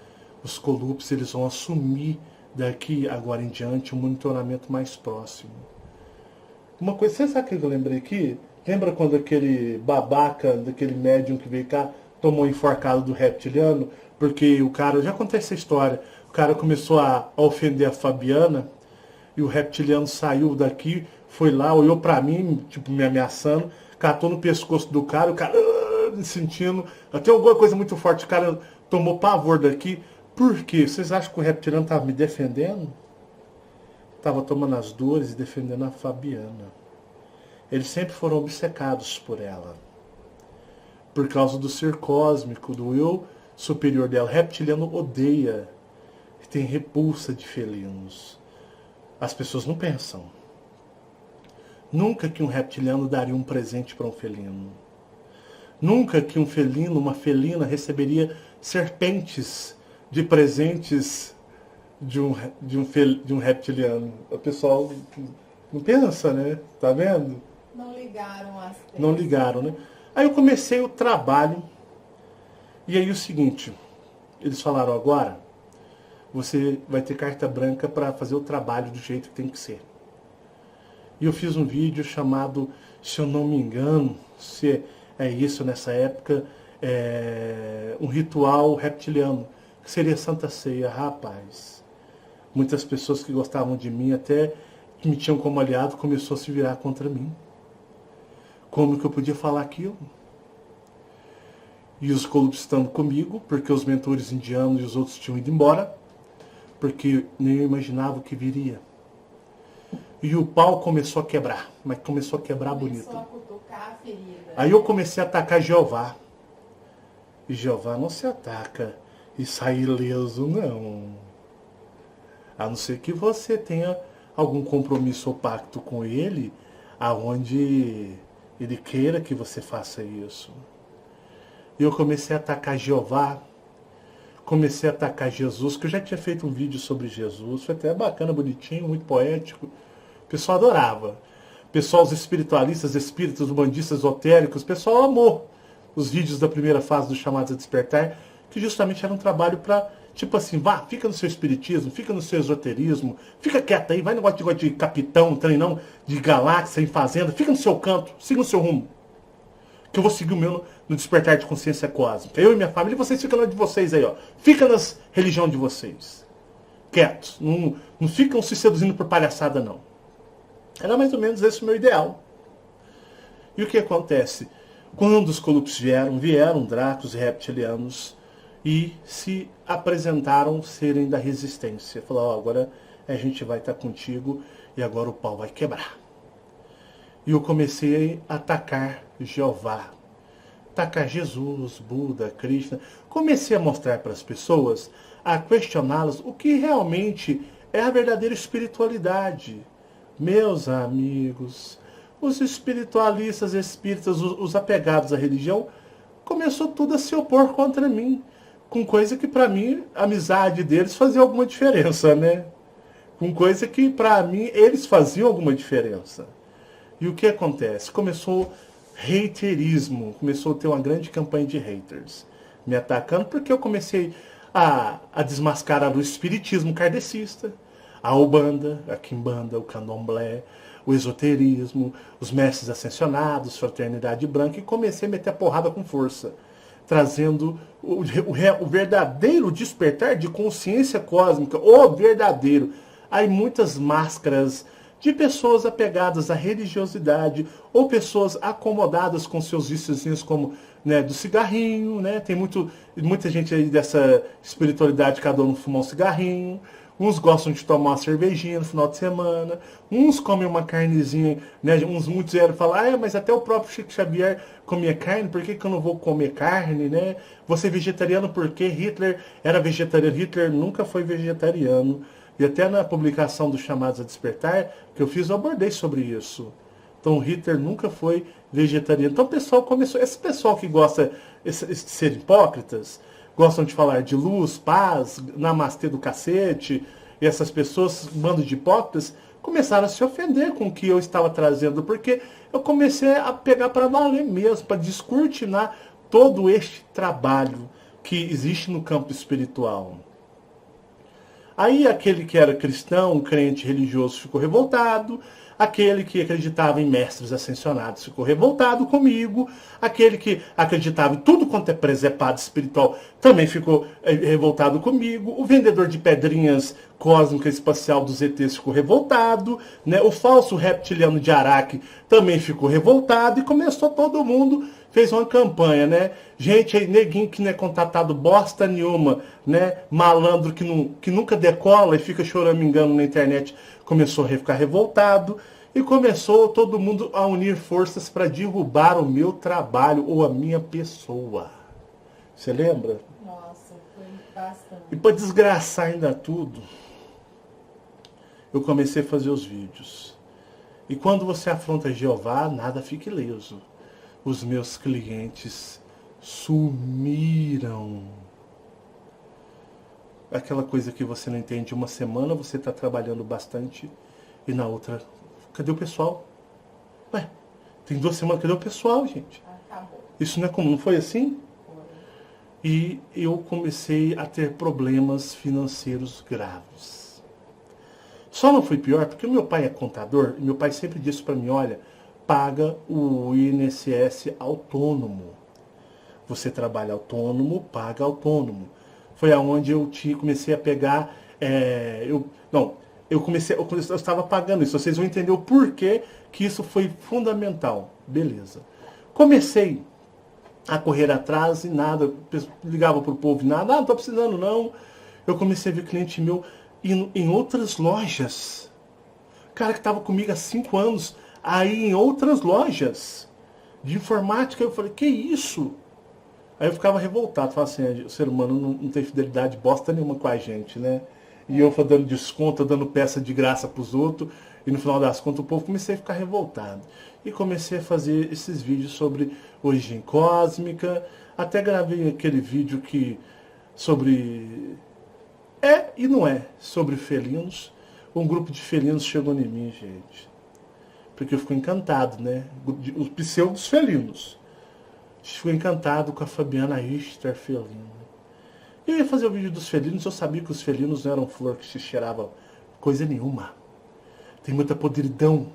os Colupes, eles vão assumir daqui agora em diante um monitoramento mais próximo. Uma coisa, você sabe o que eu lembrei aqui? Lembra quando aquele babaca, daquele médium que veio cá, tomou enforcado do reptiliano? Porque o cara, já contei essa história, o cara começou a ofender a Fabiana, e o reptiliano saiu daqui, foi lá, olhou pra mim, tipo, me ameaçando, catou no pescoço do cara, o cara sentindo, até alguma coisa muito forte, o cara tomou pavor daqui. Por quê? Vocês acham que o reptiliano estava me defendendo? Estava tomando as dores e defendendo a Fabiana. Eles sempre foram obcecados por ela. Por causa do ser cósmico, do eu superior dela. O reptiliano odeia, tem repulsa de felinos. As pessoas não pensam. Nunca que um reptiliano daria um presente para um felino. Nunca que um felino, uma felina, receberia serpentes de presentes de um reptiliano. O pessoal não pensa, né? Tá vendo? Não ligaram as peças. Não ligaram, né? Aí eu comecei o trabalho. E aí o seguinte, eles falaram agora, você vai ter carta branca para fazer o trabalho do jeito que tem que ser. E eu fiz um vídeo chamado, se eu não me engano, se é isso nessa época, um ritual reptiliano, que seria Santa Ceia. Rapaz, muitas pessoas que gostavam de mim, até que me tinham como aliado, começou a se virar contra mim. Como que eu podia falar aquilo? E os Colupes estando comigo, porque os mentores indianos e os outros tinham ido embora, porque nem eu imaginava o que viria. E o pau começou a quebrar, mas começou a quebrar bonito. Começou a cutucar a ferida. Aí eu comecei a atacar Jeová. E Jeová não se ataca e sai ileso, não. A não ser que você tenha algum compromisso ou pacto com ele, aonde ele queira que você faça isso. E eu comecei a atacar Jeová, comecei a atacar Jesus, que eu já tinha feito um vídeo sobre Jesus, foi até bacana, bonitinho, muito poético. O pessoal adorava. O pessoal, os espiritualistas, espíritos, umbandistas, esotéricos, o pessoal amou os vídeos da primeira fase do Chamados a Despertar, que justamente era um trabalho para, tipo assim, vá, fica no seu espiritismo, fica no seu esoterismo, fica quieto aí, vai no negócio de capitão, treinão, de galáxia, em fazenda, fica no seu canto, siga o seu rumo. Que eu vou seguir o meu no despertar de consciência cósmica. Eu e minha família, vocês ficam lá de vocês aí, ó. Fica nas religiões de vocês. Quietos. Não ficam se seduzindo por palhaçada, não. Era mais ou menos esse o meu ideal. E o que acontece? Quando os Colupes vieram Dracos e reptilianos e se apresentaram serem da resistência. Falaram, ó, agora a gente vai estar contigo e agora o pau vai quebrar. E eu comecei a atacar Jeová, atacar Jesus, Buda, Krishna. Comecei a mostrar para as pessoas, a questioná-las o que realmente é a verdadeira espiritualidade. Meus amigos, os espiritualistas, espíritas, os apegados à religião, começou tudo a se opor contra mim, com coisa que para mim, a amizade deles fazia alguma diferença, né? Com coisa que para mim, eles faziam alguma diferença. E o que acontece? Começou haterismo, começou a ter uma grande campanha de haters me atacando, porque eu comecei a desmascarar o espiritismo kardecista, a Umbanda, a Quimbanda, o Candomblé, o esoterismo, os mestres ascensionados, fraternidade branca, e comecei a meter a porrada com força, trazendo o verdadeiro despertar de consciência cósmica, o verdadeiro. Aí muitas máscaras de pessoas apegadas à religiosidade ou pessoas acomodadas com seus vícios como, né, do cigarrinho, né? Tem muita gente aí dessa espiritualidade, cada um fuma um cigarrinho. Uns gostam de tomar uma cervejinha no final de semana, uns comem uma carnezinha, né? Muitos vieram falar, mas até o próprio Chico Xavier comia carne, por que eu não vou comer carne, né? Você vegetariano porque Hitler era vegetariano. Hitler nunca foi vegetariano. E até na publicação dos Chamados a Despertar, que eu fiz, eu abordei sobre isso. Então Hitler nunca foi vegetariano. Então o pessoal começou, esse pessoal que gosta de ser hipócritas, gostam de falar de luz, paz, namastê do cacete, e essas pessoas, bando de hipócritas, começaram a se ofender com o que eu estava trazendo, porque eu comecei a pegar para valer mesmo, para descortinar todo este trabalho que existe no campo espiritual. Aí aquele que era cristão, crente religioso, ficou revoltado. Aquele que acreditava em mestres ascensionados ficou revoltado comigo. Aquele que acreditava em tudo quanto é presepado espiritual também ficou revoltado comigo. O vendedor de pedrinhas cósmica espacial dos ETs ficou revoltado, né? O falso reptiliano de Araque também ficou revoltado. E começou todo mundo, fez uma campanha, né? Gente aí, neguinho que não é contatado bosta nenhuma, né? Malandro que nunca decola e fica choramingando na internet, começou a ficar revoltado e começou todo mundo a unir forças para derrubar o meu trabalho ou a minha pessoa. Você lembra? Nossa, foi bastante. E para desgraçar ainda tudo, eu comecei a fazer os vídeos. E quando você afronta Jeová, nada fica ileso. Os meus clientes sumiram. Aquela coisa que você não entende, uma semana você está trabalhando bastante e na outra, cadê o pessoal? Ué, tem 2 semanas, cadê o pessoal, gente? Acabou. Isso não é comum, não foi assim? Foi. E eu comecei a ter problemas financeiros graves. Só não foi pior porque o meu pai é contador e meu pai sempre disse para mim, olha, paga o INSS autônomo. Você trabalha autônomo, paga autônomo. Foi aonde eu comecei a pegar, eu estava pagando isso. Vocês vão entender o porquê que isso foi fundamental. Beleza. Comecei a correr atrás e nada, ligava pro povo e nada, não estou precisando não. Eu comecei a ver cliente meu indo em outras lojas. Cara que estava comigo há 5 anos, aí em outras lojas de informática, eu falei, que isso? Aí eu ficava revoltado, falava assim, o ser humano não tem fidelidade bosta nenhuma com a gente, né? E eu dando desconto, dando peça de graça pros outros, e no final das contas o povo comecei a ficar revoltado. E comecei a fazer esses vídeos sobre origem cósmica, até gravei aquele vídeo sobre e não é, sobre felinos. Um grupo de felinos chegou em mim, gente. Porque eu fico encantado, né? Os pseudos felinos. Fico encantado com a Fabiana Richter felina. Eu ia fazer o vídeo dos felinos, eu sabia que os felinos não eram flor que se cheirava coisa nenhuma. Tem muita podridão,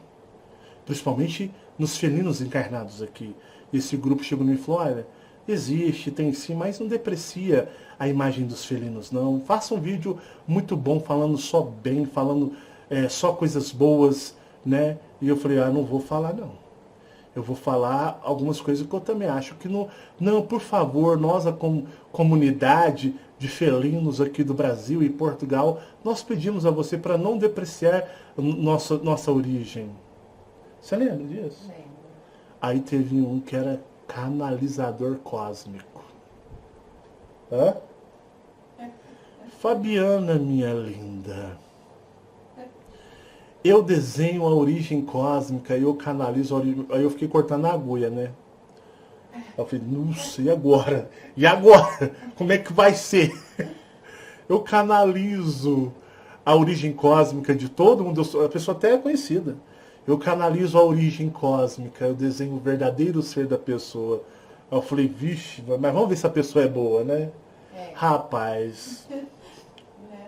principalmente nos felinos encarnados aqui. Esse grupo chegou em mim e falou, olha, existe, tem sim, mas não deprecia a imagem dos felinos, não. Faça um vídeo muito bom, falando só bem, falando só coisas boas, né? E eu falei, não vou falar não. Eu vou falar algumas coisas que eu também acho que não... Não, por favor, nós, a comunidade de felinos aqui do Brasil e Portugal, nós pedimos a você para não depreciar nossa origem. Você lembra disso? Lembro. Aí teve um que era canalizador cósmico. Hã? Fabiana, minha linda... Eu desenho a origem cósmica, eu canalizo a origem... Aí eu fiquei cortando a agulha, né? Eu falei, nossa, e agora? E agora? Como é que vai ser? Eu canalizo a origem cósmica de todo mundo. A pessoa até é conhecida. Eu canalizo a origem cósmica, eu desenho o verdadeiro ser da pessoa. Eu falei, vixe, mas vamos ver se a pessoa é boa, né? Rapaz.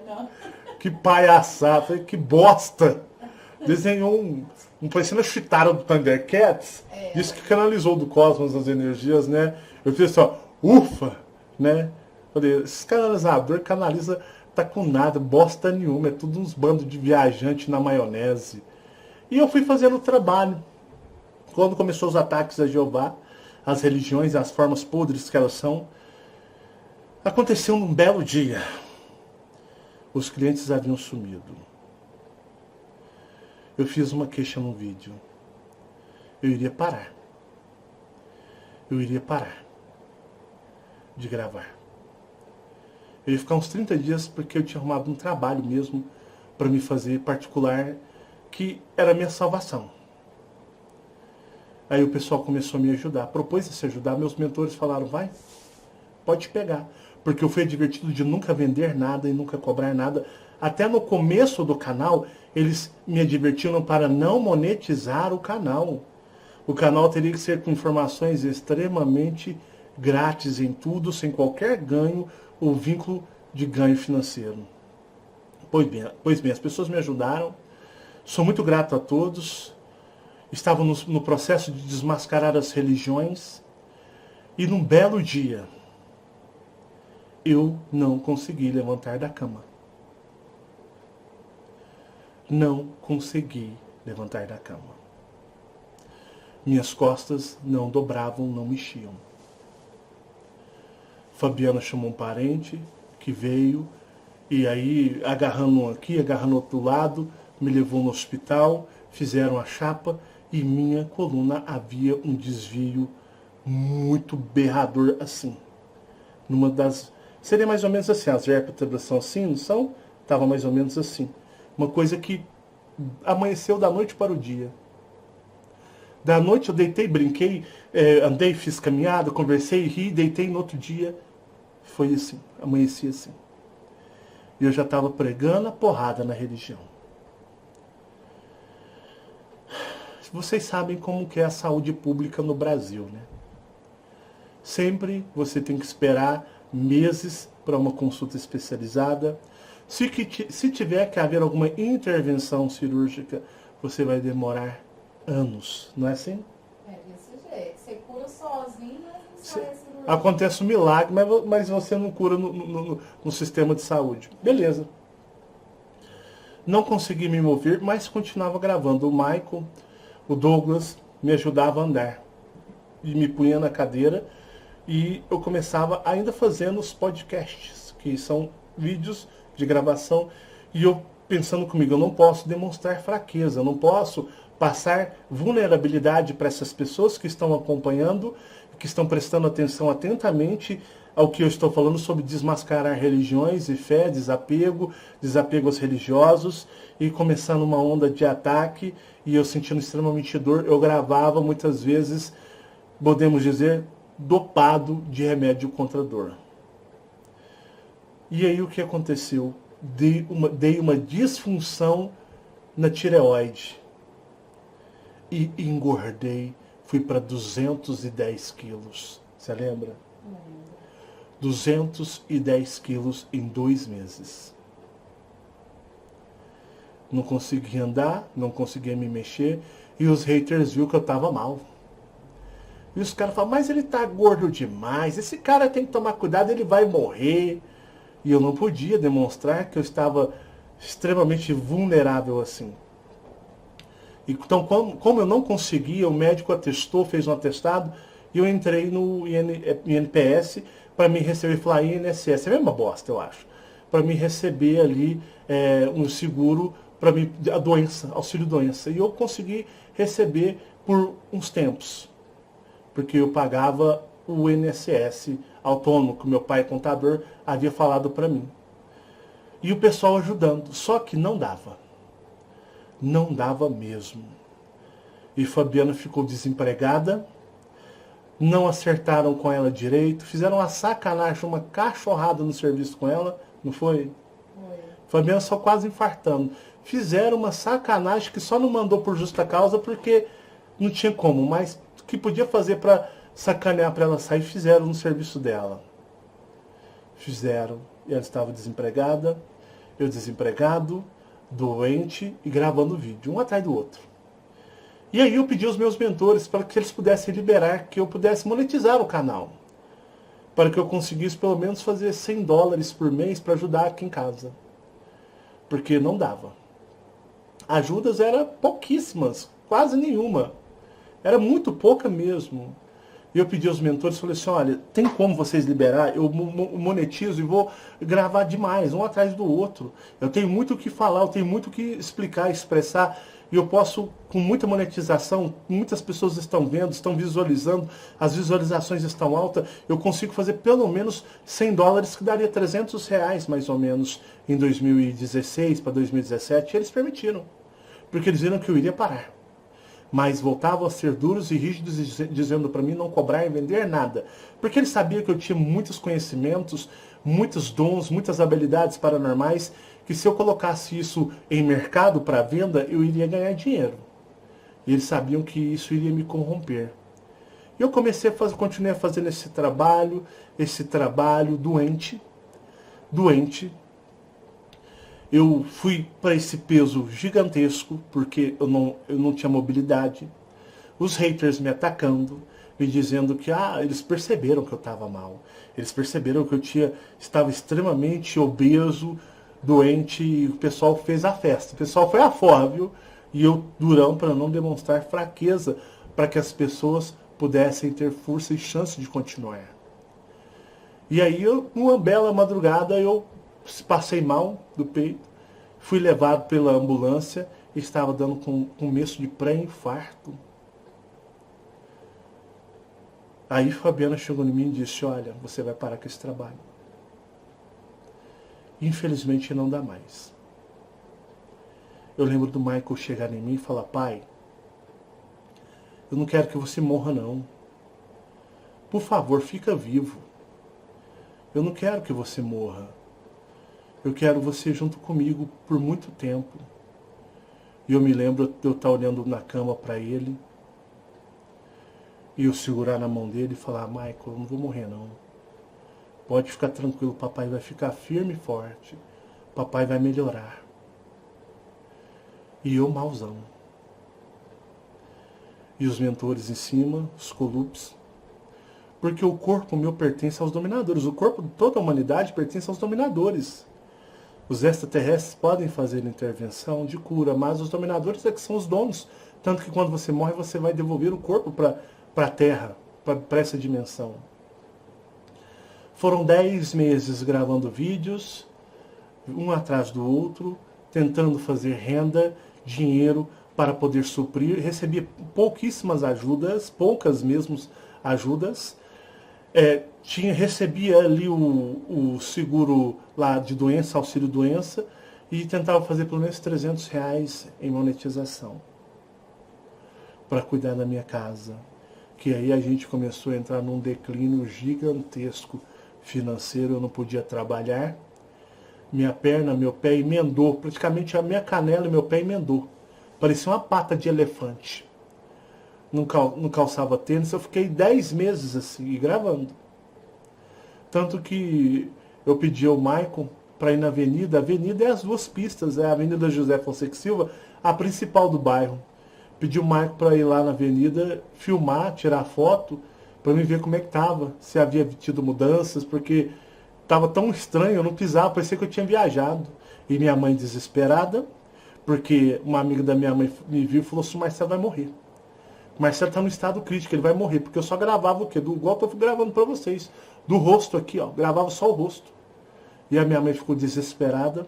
Não. Que palhaçada, que bosta. Desenhou parecendo a Chitara do Thundercats. Disse que canalizou do cosmos as energias, né? Eu fiz assim, ó, ufa, né? Falei, esse canalizador canaliza, tá com nada, bosta nenhuma, é tudo uns bandos de viajante na maionese. E eu fui fazendo o trabalho. Quando começou os ataques a Jeová, as religiões, as formas podres que elas são, aconteceu num belo dia. Os clientes haviam sumido. Eu fiz uma queixa no vídeo. Eu iria parar. Eu iria parar de gravar. Eu ia ficar uns 30 dias porque eu tinha arrumado um trabalho mesmo para me fazer particular, que era a minha salvação. Aí o pessoal começou a me ajudar, propôs a se ajudar. Meus mentores falaram, vai, pode pegar. Porque eu fui advertido de nunca vender nada e nunca cobrar nada. Até no começo do canal, eles me advertiram para não monetizar o canal. O canal teria que ser com informações extremamente grátis em tudo, sem qualquer ganho ou vínculo de ganho financeiro. Pois bem, as pessoas me ajudaram. Sou muito grato a todos. Estavam no processo de desmascarar as religiões. E num belo dia, eu não consegui levantar da cama. Não consegui levantar da cama. Minhas costas não dobravam, não mexiam. Fabiana chamou um parente que veio e aí, agarrando um aqui, agarrando outro lado, me levou no hospital, fizeram a chapa e minha coluna havia um desvio muito berrador assim. Numa das... Seria mais ou menos assim, as vértebras são assim, não são? Estava mais ou menos assim. Uma coisa que amanheceu da noite para o dia. Da noite eu deitei, brinquei, andei, fiz caminhada, conversei, ri, deitei no outro dia. Foi assim, amanheci assim. E eu já estava pregando a porrada na religião. Vocês sabem como que é a saúde pública no Brasil, né? Sempre você tem que esperar meses para uma consulta especializada. Se tiver que haver alguma intervenção cirúrgica, você vai demorar anos, não é assim? É desse jeito. Você cura sozinho, mas não sai a cirurgia. Acontece um milagre, mas você não cura no sistema de saúde. Beleza. Não consegui me mover, mas continuava gravando. O Michael, o Douglas, me ajudava a andar. E me punha na cadeira e eu começava ainda fazendo os podcasts, que são vídeos de gravação. E eu pensando comigo, eu não posso demonstrar fraqueza, eu não posso passar vulnerabilidade para essas pessoas que estão acompanhando, que estão prestando atenção atentamente ao que eu estou falando sobre desmascarar religiões e fé, desapego aos religiosos, e começando uma onda de ataque, e eu sentindo extremamente dor. Eu gravava muitas vezes, podemos dizer, dopado de remédio contra a dor. E aí o que aconteceu? Dei uma disfunção na tireoide. E engordei, fui para 210 quilos. Você lembra? 210 quilos em 2 meses. Não conseguia andar, não conseguia me mexer. E os haters viram que eu estava mal. E os caras falaram, mas ele tá gordo demais. Esse cara tem que tomar cuidado, ele vai morrer. E eu não podia demonstrar que eu estava extremamente vulnerável assim. Então, como eu não conseguia, o médico atestou, fez um atestado, e eu entrei no INPS para me receber, falar INSS, é a mesma bosta, eu acho, para me receber ali um seguro para a doença, auxílio-doença. E eu consegui receber por uns tempos, porque eu pagava o INSS autônomo, que o meu pai, contador, havia falado para mim. E o pessoal ajudando, só que não dava. Não dava mesmo. E Fabiana ficou desempregada, não acertaram com ela direito, fizeram uma sacanagem, uma cachorrada no serviço com ela, não foi? Foi. Fabiana só quase infartando. Fizeram uma sacanagem que só não mandou por justa causa porque não tinha como, mas o que podia fazer para sacanear para ela sair, fizeram no serviço dela. Fizeram. E ela estava desempregada, eu desempregado, doente e gravando vídeo, um atrás do outro. E aí eu pedi aos meus mentores para que eles pudessem liberar, que eu pudesse monetizar o canal. Para que eu conseguisse pelo menos fazer $100 por mês para ajudar aqui em casa. Porque não dava. Ajudas eram pouquíssimas, quase nenhuma. Era muito pouca mesmo. E eu pedi aos mentores, falei assim, olha, tem como vocês liberar? Eu monetizo e vou gravar demais, um atrás do outro. Eu tenho muito o que falar, eu tenho muito o que explicar, expressar. E eu posso, com muita monetização, muitas pessoas estão vendo, estão visualizando, as visualizações estão altas, eu consigo fazer pelo menos $100, que daria R$300 mais ou menos em 2016 para 2017. E eles permitiram, porque eles viram que eu iria parar. Mas voltavam a ser duros e rígidos, dizendo para mim não cobrar e vender nada. Porque eles sabiam que eu tinha muitos conhecimentos, muitos dons, muitas habilidades paranormais, que se eu colocasse isso em mercado para venda, eu iria ganhar dinheiro. E eles sabiam que isso iria me corromper. E eu continuei fazendo esse trabalho doente. Eu fui para esse peso gigantesco, porque eu não tinha mobilidade. Os haters me atacando, me dizendo que eles perceberam que eu estava mal. Eles perceberam que eu estava extremamente obeso, doente, e o pessoal fez a festa. O pessoal foi a forra, viu? E eu durão para não demonstrar fraqueza, para que as pessoas pudessem ter força e chance de continuar. E aí, numa bela madrugada, eu passei mal do peito, fui levado pela ambulância, estava dando com começo de pré-infarto. Aí Fabiana chegou em mim e disse, olha, você vai parar com esse trabalho. Infelizmente não dá mais. Eu lembro do Michael chegar em mim e falar, pai, eu não quero que você morra não. Por favor, fica vivo. Eu não quero que você morra. Eu quero você junto comigo por muito tempo. E eu me lembro de eu estar olhando na cama para ele, e eu segurar na mão dele e falar, Michael, eu não vou morrer não. Pode ficar tranquilo, papai vai ficar firme e forte. Papai vai melhorar. E eu mauzão. E os mentores em cima, os colupes. Porque o corpo meu pertence aos dominadores. O corpo de toda a humanidade pertence aos dominadores. Os extraterrestres podem fazer intervenção de cura, mas os dominadores é que são os donos. Tanto que quando você morre, você vai devolver o corpo para a Terra, para essa dimensão. Foram 10 meses gravando vídeos, um atrás do outro, tentando fazer renda, dinheiro para poder suprir. Recebia pouquíssimas ajudas, poucas mesmo ajudas. Recebia ali o seguro lá de doença, auxílio doença, e tentava fazer pelo menos R$300 em monetização para cuidar da minha casa. Que aí a gente começou a entrar num declínio gigantesco financeiro, eu não podia trabalhar. Minha perna, meu pé emendou, praticamente a minha canela e meu pé emendou. Parecia uma pata de elefante. Não calçava tênis, eu fiquei 10 meses assim, gravando. Tanto que eu pedi ao Michael para ir na avenida. A avenida é as duas pistas, é a Avenida José Fonseca Silva, a principal do bairro. Pedi o Michael para ir lá na avenida, filmar, tirar foto, para mim ver como é que estava, se havia tido mudanças, porque estava tão estranho, eu não pisava, parecia que eu tinha viajado. E minha mãe desesperada, porque uma amiga da minha mãe me viu e falou assim, o Marcelo vai morrer. O Marcelo está no estado crítico, ele vai morrer, porque eu só gravava o quê? Igual eu estou gravando para vocês. Do rosto aqui, ó, gravava só o rosto. E a minha mãe ficou desesperada,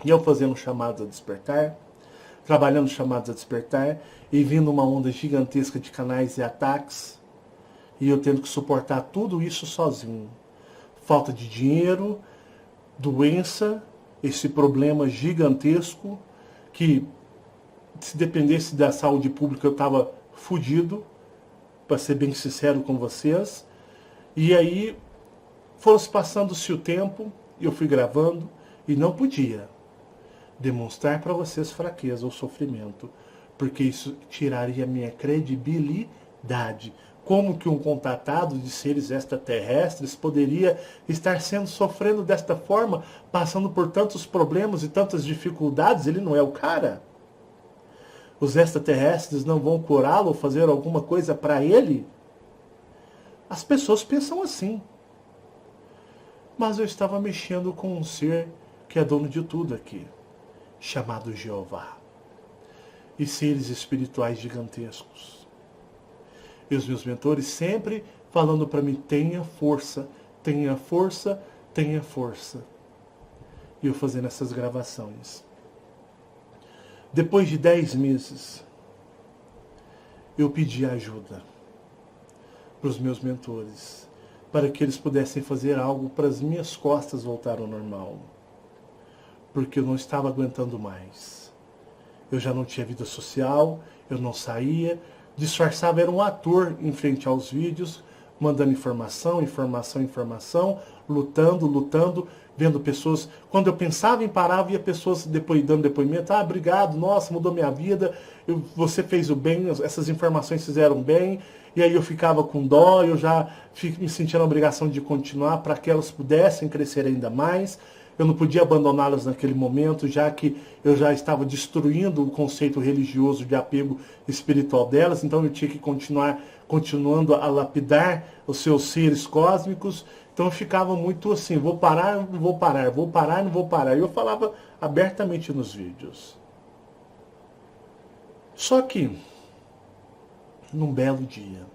e eu fazendo chamadas a despertar, trabalhando chamadas a despertar, e vindo uma onda gigantesca de canais e ataques, e eu tendo que suportar tudo isso sozinho. Falta de dinheiro, doença, esse problema gigantesco, que se dependesse da saúde pública eu estava fudido, para ser bem sincero com vocês. E aí foram-se passando-se o tempo, e eu fui gravando, e não podia demonstrar para vocês fraqueza ou sofrimento, porque isso tiraria a minha credibilidade. Como que um contatado de seres extraterrestres poderia estar sofrendo desta forma, passando por tantos problemas e tantas dificuldades? Ele não é o cara. Os extraterrestres não vão curá-lo ou fazer alguma coisa para ele? As pessoas pensam assim. Mas eu estava mexendo com um ser que é dono de tudo aqui, chamado Jeová. e seres espirituais gigantescos. E os meus mentores sempre falando para mim, tenha força, tenha força, tenha força. E eu fazendo essas gravações. Depois de 10 meses, eu pedi ajuda para os meus mentores, para que eles pudessem fazer algo para as minhas costas voltar ao normal. Porque eu não estava aguentando mais. Eu já não tinha vida social, eu não saía, disfarçava, era um ator em frente aos vídeos, mandando informação, lutando, vendo pessoas. Quando eu pensava em parar, via pessoas dando depoimento. Ah, obrigado, nossa, mudou minha vida, você fez o bem, essas informações fizeram bem. E aí eu ficava com dó, eu já me sentia na obrigação de continuar para que elas pudessem crescer ainda mais. Eu não podia abandoná-las naquele momento, já que eu já estava destruindo o conceito religioso de apego espiritual delas, então eu tinha que continuando a lapidar os seus seres cósmicos. Então eu ficava muito assim, vou parar, não vou parar, vou parar, não vou parar. E eu falava abertamente nos vídeos. Só que, num belo dia,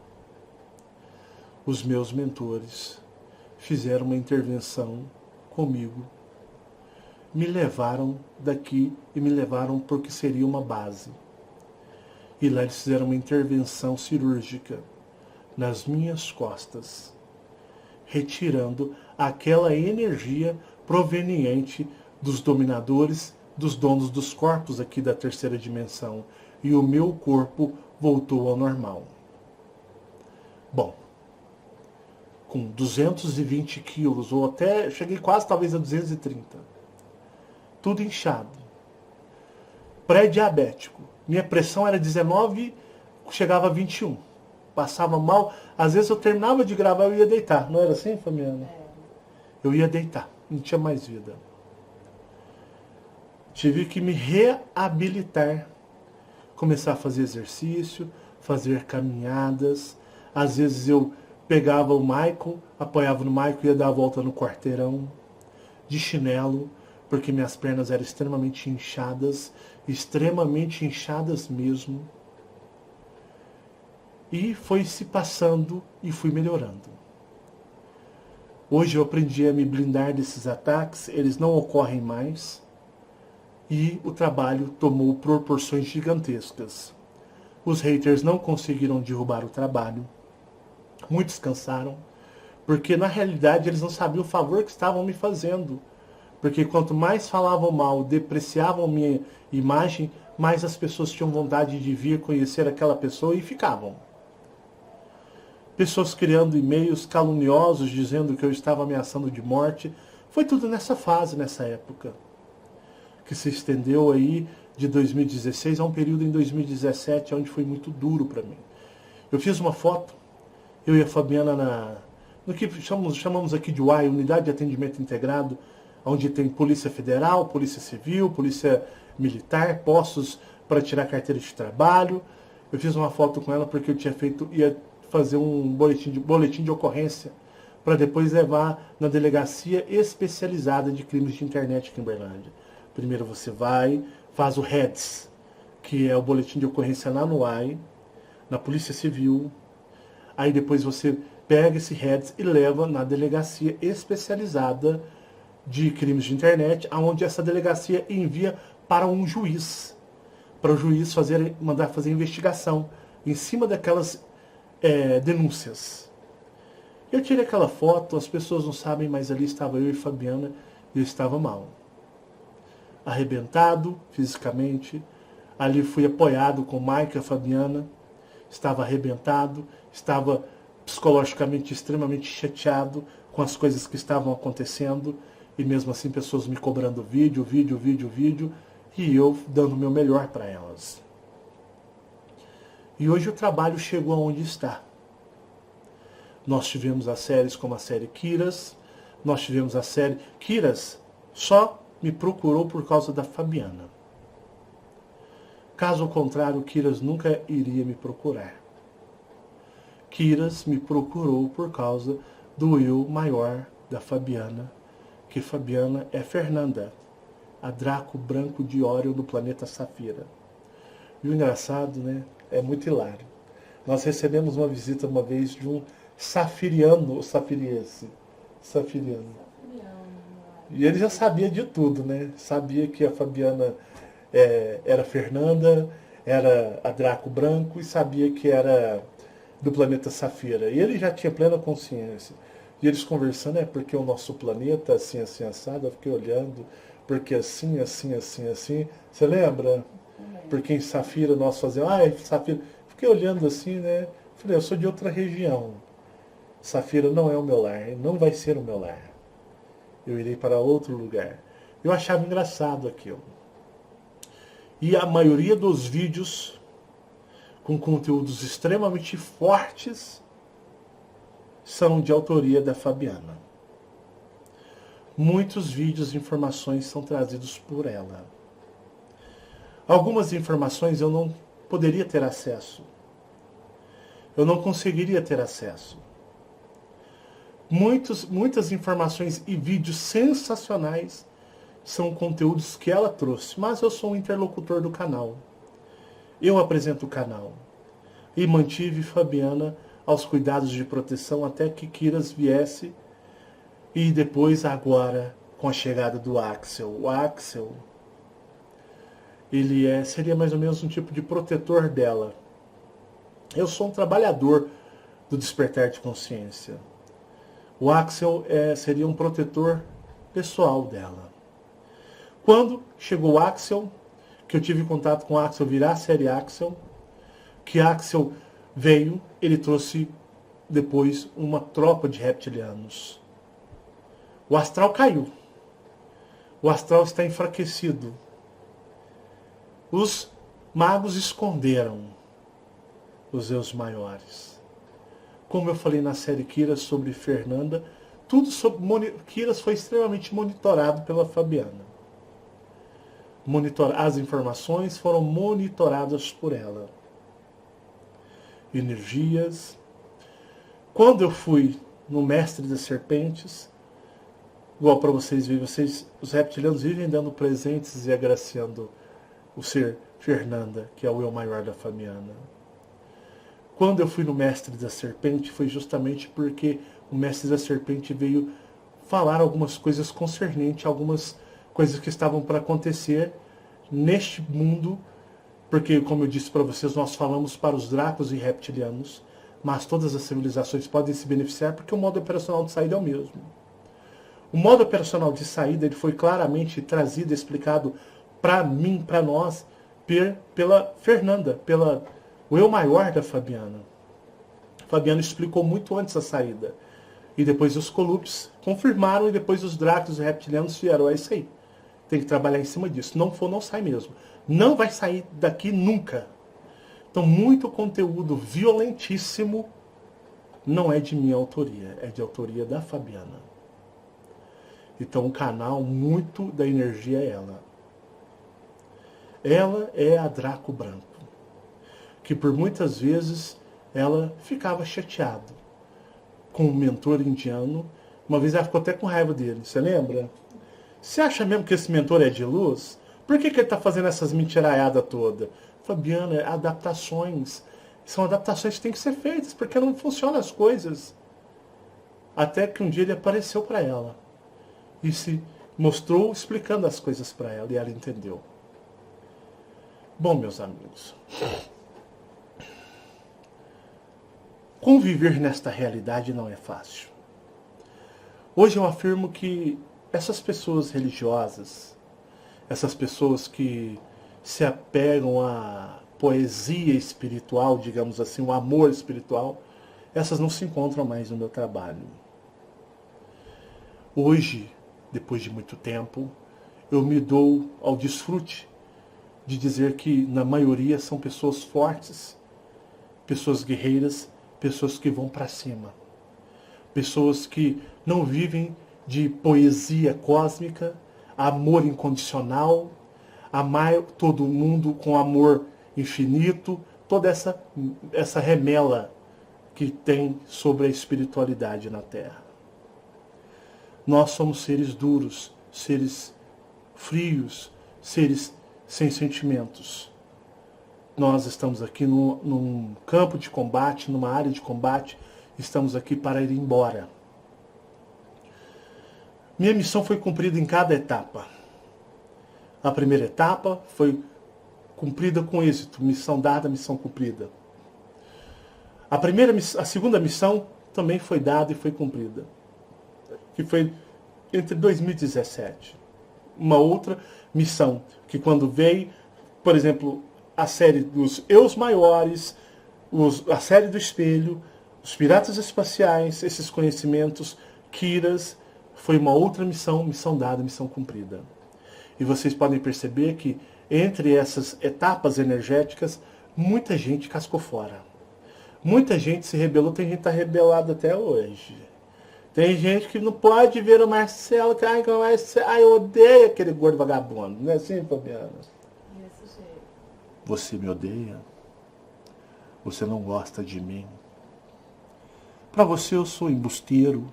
os meus mentores fizeram uma intervenção comigo, me levaram daqui e me levaram porque seria uma base. E lá eles fizeram uma intervenção cirúrgica nas minhas costas, retirando aquela energia proveniente dos dominadores, dos donos dos corpos aqui da terceira dimensão. E o meu corpo voltou ao normal. Bom, com 220 quilos, ou até cheguei quase talvez a 230. Tudo inchado. Pré-diabético. Minha pressão era 19, chegava a 21. Passava mal. Às vezes eu terminava de gravar e eu ia deitar. Não era assim, Fabiana? Eu ia deitar. Não tinha mais vida. Tive que me reabilitar. Começar a fazer exercício, fazer caminhadas. Às vezes eu pegava o Michael, apoiava no Michael e ia dar a volta no quarteirão. De chinelo. Porque minhas pernas eram extremamente inchadas mesmo. E foi se passando e fui melhorando. Hoje eu aprendi a me blindar desses ataques, eles não ocorrem mais. E o trabalho tomou proporções gigantescas. Os haters não conseguiram derrubar o trabalho. Muitos cansaram, porque na realidade eles não sabiam o favor que estavam me fazendo. Porque quanto mais falavam mal, depreciavam minha imagem, mais as pessoas tinham vontade de vir conhecer aquela pessoa e ficavam. Pessoas criando e-mails caluniosos, dizendo que eu estava ameaçando de morte. Foi tudo nessa fase, nessa época. Que se estendeu aí de 2016 a um período em 2017, onde foi muito duro para mim. Eu fiz uma foto, eu e a Fabiana, no que chamamos aqui de UAI, Unidade de Atendimento Integrado, onde tem Polícia Federal, Polícia Civil, Polícia Militar, postos para tirar carteira de trabalho. Eu fiz uma foto com ela porque eu ia fazer um boletim de ocorrência para depois levar na delegacia especializada de crimes de internet aqui em Uberlândia. Primeiro você vai, faz o REDS, que é o boletim de ocorrência lá no AI, na Polícia Civil. Aí depois você pega esse REDS e leva na delegacia especializada de crimes de internet, onde essa delegacia envia para um juiz, para o juiz mandar fazer investigação em cima daquelas denúncias. Eu tirei aquela foto, as pessoas não sabem, mas ali estava eu e Fabiana, e eu estava mal. Arrebentado fisicamente, ali fui apoiado com o Mike e a Fabiana, estava arrebentado, estava psicologicamente extremamente chateado com as coisas que estavam acontecendo, e mesmo assim pessoas me cobrando vídeo, e eu dando o meu melhor para elas. E hoje o trabalho chegou aonde está. Nós tivemos as séries como a série Kiras, nós tivemos a série... Kiras só me procurou por causa da Fabiana. Caso contrário, Kiras nunca iria me procurar. Kiras me procurou por causa do eu maior da Fabiana, que Fabiana é Fernanda, a Draco branco de Órion do planeta Safira. E o engraçado, né, é muito hilário. Nós recebemos uma visita uma vez de um safiriano, ou safiriense, safiriano. E ele já sabia de tudo, né? Sabia que a Fabiana era Fernanda, era a Draco Branco e sabia que era do planeta Safira. E ele já tinha plena consciência. E eles conversando, porque o nosso planeta, assim, assim, assado, eu fiquei olhando, porque assim, assim, assim, assim. Você lembra? Porque em Safira nós fazemos, Safira. Fiquei olhando assim, né? Falei, eu sou de outra região. Safira não é o meu lar, não vai ser o meu lar. Eu irei para outro lugar. Eu achava engraçado aquilo. E a maioria dos vídeos com conteúdos extremamente fortes são de autoria da Fabiana. Muitos vídeos e informações são trazidos por ela. Algumas informações eu não poderia ter acesso. Eu não conseguiria ter acesso. Muitas informações e vídeos sensacionais são conteúdos que ela trouxe, mas eu sou um interlocutor do canal. Eu apresento o canal. E mantive Fabiana aos cuidados de proteção até que Kiras viesse e depois agora com a chegada do Axel. O Axel, ele seria mais ou menos um tipo de protetor dela. Eu sou um trabalhador do despertar de consciência. O Axel seria um protetor pessoal dela. Quando chegou o Axel, que eu tive contato com o Axel virar a série Axel, que Axel veio, ele trouxe depois uma tropa de reptilianos. O astral caiu. O astral está enfraquecido. Os magos esconderam os eus maiores. Como eu falei na série Kiras sobre Fernanda, tudo sobre Kiras foi extremamente monitorado pela Fabiana. As informações foram monitoradas por ela. Energias. Quando eu fui no Mestre das Serpentes, igual para vocês verem, os reptilianos vivem dando presentes e agraciando o ser Fernanda, que é o eu maior da Fabiana. Quando eu fui no Mestre da Serpente, foi justamente porque o Mestre da Serpente veio falar algumas coisas concernentes, algumas coisas que estavam para acontecer neste mundo, porque, como eu disse para vocês, nós falamos para os dracos e reptilianos, mas todas as civilizações podem se beneficiar porque o modo operacional de saída é o mesmo. O modo operacional de saída ele foi claramente trazido, explicado para mim, para nós, pela Fernanda, o eu maior da Fabiana. Fabiana explicou muito antes a saída. E depois os Colupes confirmaram e depois os dracos e reptilianos vieram. É isso aí. Tem que trabalhar em cima disso. Não for, não sai mesmo. Não vai sair daqui nunca. Então, muito conteúdo violentíssimo não é de minha autoria. É de autoria da Fabiana. Então, o canal, muito da energia é ela. Ela é a Draco Branco. Que por muitas vezes ela ficava chateada com o mentor indiano. Uma vez ela ficou até com raiva dele. Você lembra? Você acha mesmo que esse mentor é de luz? Por que ele está fazendo essas mentiraiadas todas? Fabiana, adaptações. São adaptações que têm que ser feitas, porque não funcionam as coisas. Até que um dia ele apareceu para ela. E se mostrou explicando as coisas para ela. E ela entendeu. Bom, meus amigos. Conviver nesta realidade não é fácil. Hoje eu afirmo que essas pessoas religiosas, essas pessoas que se apegam à poesia espiritual, digamos assim, o amor espiritual, essas não se encontram mais no meu trabalho. Hoje, depois de muito tempo, eu me dou ao desfrute de dizer que, na maioria, são pessoas fortes, pessoas guerreiras, pessoas que vão para cima. Pessoas que não vivem de poesia cósmica, amor incondicional, amar todo mundo com amor infinito, toda essa remela que tem sobre a espiritualidade na Terra. Nós somos seres duros, seres frios, seres sem sentimentos. Nós estamos aqui num campo de combate, numa área de combate, estamos aqui para ir embora. Minha missão foi cumprida em cada etapa. A primeira etapa foi cumprida com êxito, missão dada, missão cumprida. A segunda missão também foi dada e foi cumprida, que foi entre 2017. Uma outra missão, que quando veio, por exemplo, a série dos Eus Maiores, a série do Espelho, os Piratas Espaciais, esses conhecimentos, Kiras, foi uma outra missão, missão dada, missão cumprida. E vocês podem perceber que entre essas etapas energéticas, muita gente cascou fora. Muita gente se rebelou, tem gente que está rebelada até hoje. Tem gente que não pode ver o Marcelo, que eu odeio aquele gordo vagabundo. Não é assim, Fabiana? Desse jeito. Você me odeia? Você não gosta de mim? Para você eu sou embusteiro,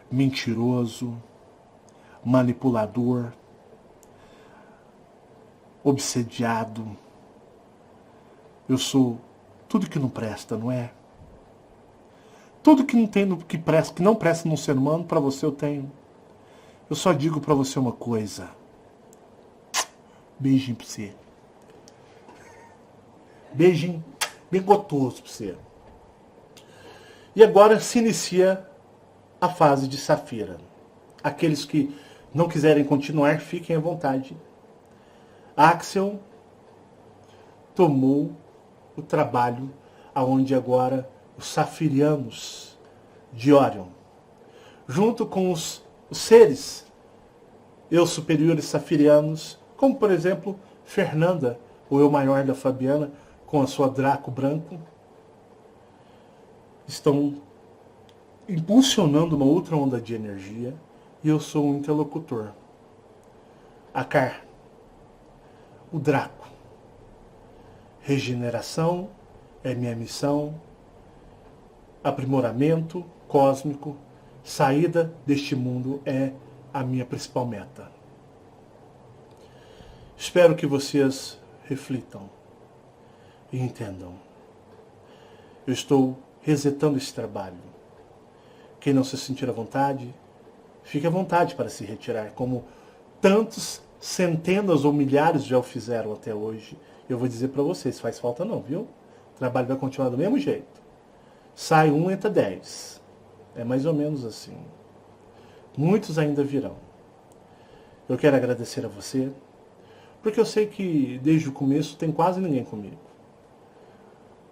mentiroso, manipulador, obsediado. Eu sou tudo que não presta, não é? Tudo que não tem, que não presta num ser humano, para você eu tenho. Eu só digo para você uma coisa. Beijinho pra você. Beijinho bem gostoso pra você. E agora se inicia a fase de Safira. Aqueles que não quiserem continuar, fiquem à vontade. Axel tomou o trabalho aonde agora os safirianos de Orion, junto com os seres eu superiores safirianos, como por exemplo Fernanda, o eu maior da Fabiana, com a sua Draco branco, estão impulsionando uma outra onda de energia e eu sou um interlocutor. Akar, o Draco. Regeneração é minha missão, aprimoramento cósmico, saída deste mundo é a minha principal meta. Espero que vocês reflitam e entendam. Eu estou resetando esse trabalho. Quem não se sentir à vontade, fique à vontade para se retirar, como tantos centenas ou milhares já o fizeram até hoje. Eu vou dizer para vocês, faz falta não, viu? O trabalho vai continuar do mesmo jeito. Sai um, entra 10. É mais ou menos assim. Muitos ainda virão. Eu quero agradecer a você, porque eu sei que desde o começo tem quase ninguém comigo.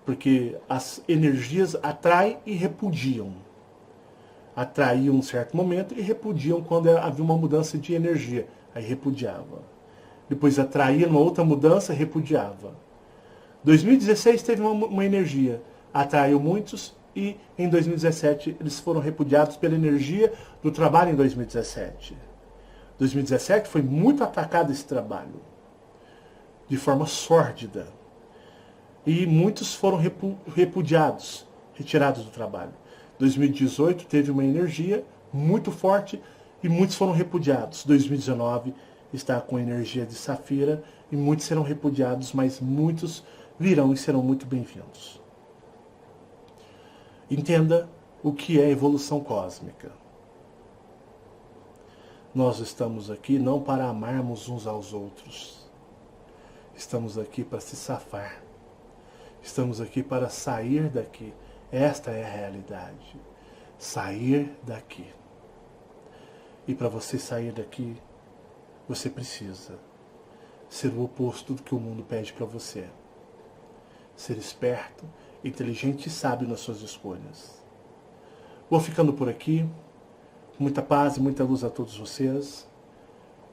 Porque as energias atraem e repudiam. Atraíam um certo momento e repudiam quando havia uma mudança de energia. Aí repudiava. Depois atraía uma outra mudança, repudiava. 2016 teve uma energia. Atraiu muitos e em 2017 eles foram repudiados pela energia do trabalho em 2017. 2017 foi muito atacado esse trabalho. De forma sórdida. E muitos foram repudiados, retirados do trabalho. 2018 teve uma energia muito forte e muitos foram repudiados. 2019 está com energia de Safira e muitos serão repudiados, mas muitos virão e serão muito bem-vindos. Entenda o que é evolução cósmica. Nós estamos aqui não para amarmos uns aos outros. Estamos aqui para se safar. Estamos aqui para sair daqui. Esta é a realidade. Sair daqui. E para você sair daqui, você precisa ser o oposto do que o mundo pede para você. Ser esperto, inteligente e sábio nas suas escolhas. Vou ficando por aqui. Muita paz e muita luz a todos vocês.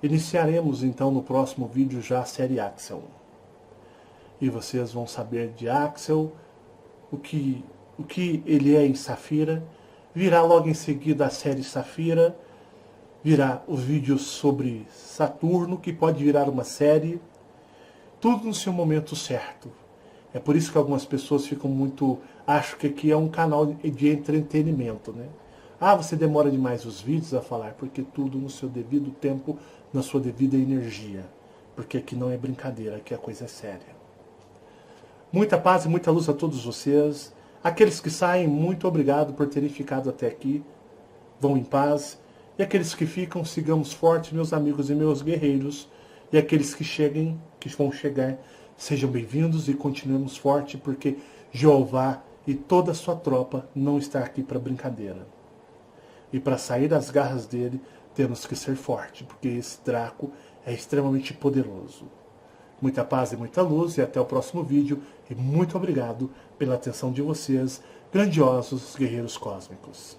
Iniciaremos então no próximo vídeo já a série Axel. E vocês vão saber de Axel, o que ele é em Safira. Virá logo em seguida a série Safira. Virá os vídeos sobre Saturno, que pode virar uma série. Tudo no seu momento certo. É por isso que algumas pessoas ficam muito... Acham que aqui é um canal de entretenimento, né? Ah, você demora demais os vídeos a falar, porque tudo no seu devido tempo, na sua devida energia. Porque aqui não é brincadeira, aqui a coisa é séria. Muita paz e muita luz a todos vocês. Aqueles que saem, muito obrigado por terem ficado até aqui. Vão em paz. E aqueles que ficam, sigamos fortes, meus amigos e meus guerreiros. E aqueles que vão chegar, sejam bem-vindos e continuemos fortes, porque Jeová e toda a sua tropa não está aqui para brincadeira. E para sair das garras dele, temos que ser fortes, porque esse Draco é extremamente poderoso. Muita paz e muita luz, e até o próximo vídeo. E muito obrigado pela atenção de vocês, grandiosos guerreiros cósmicos.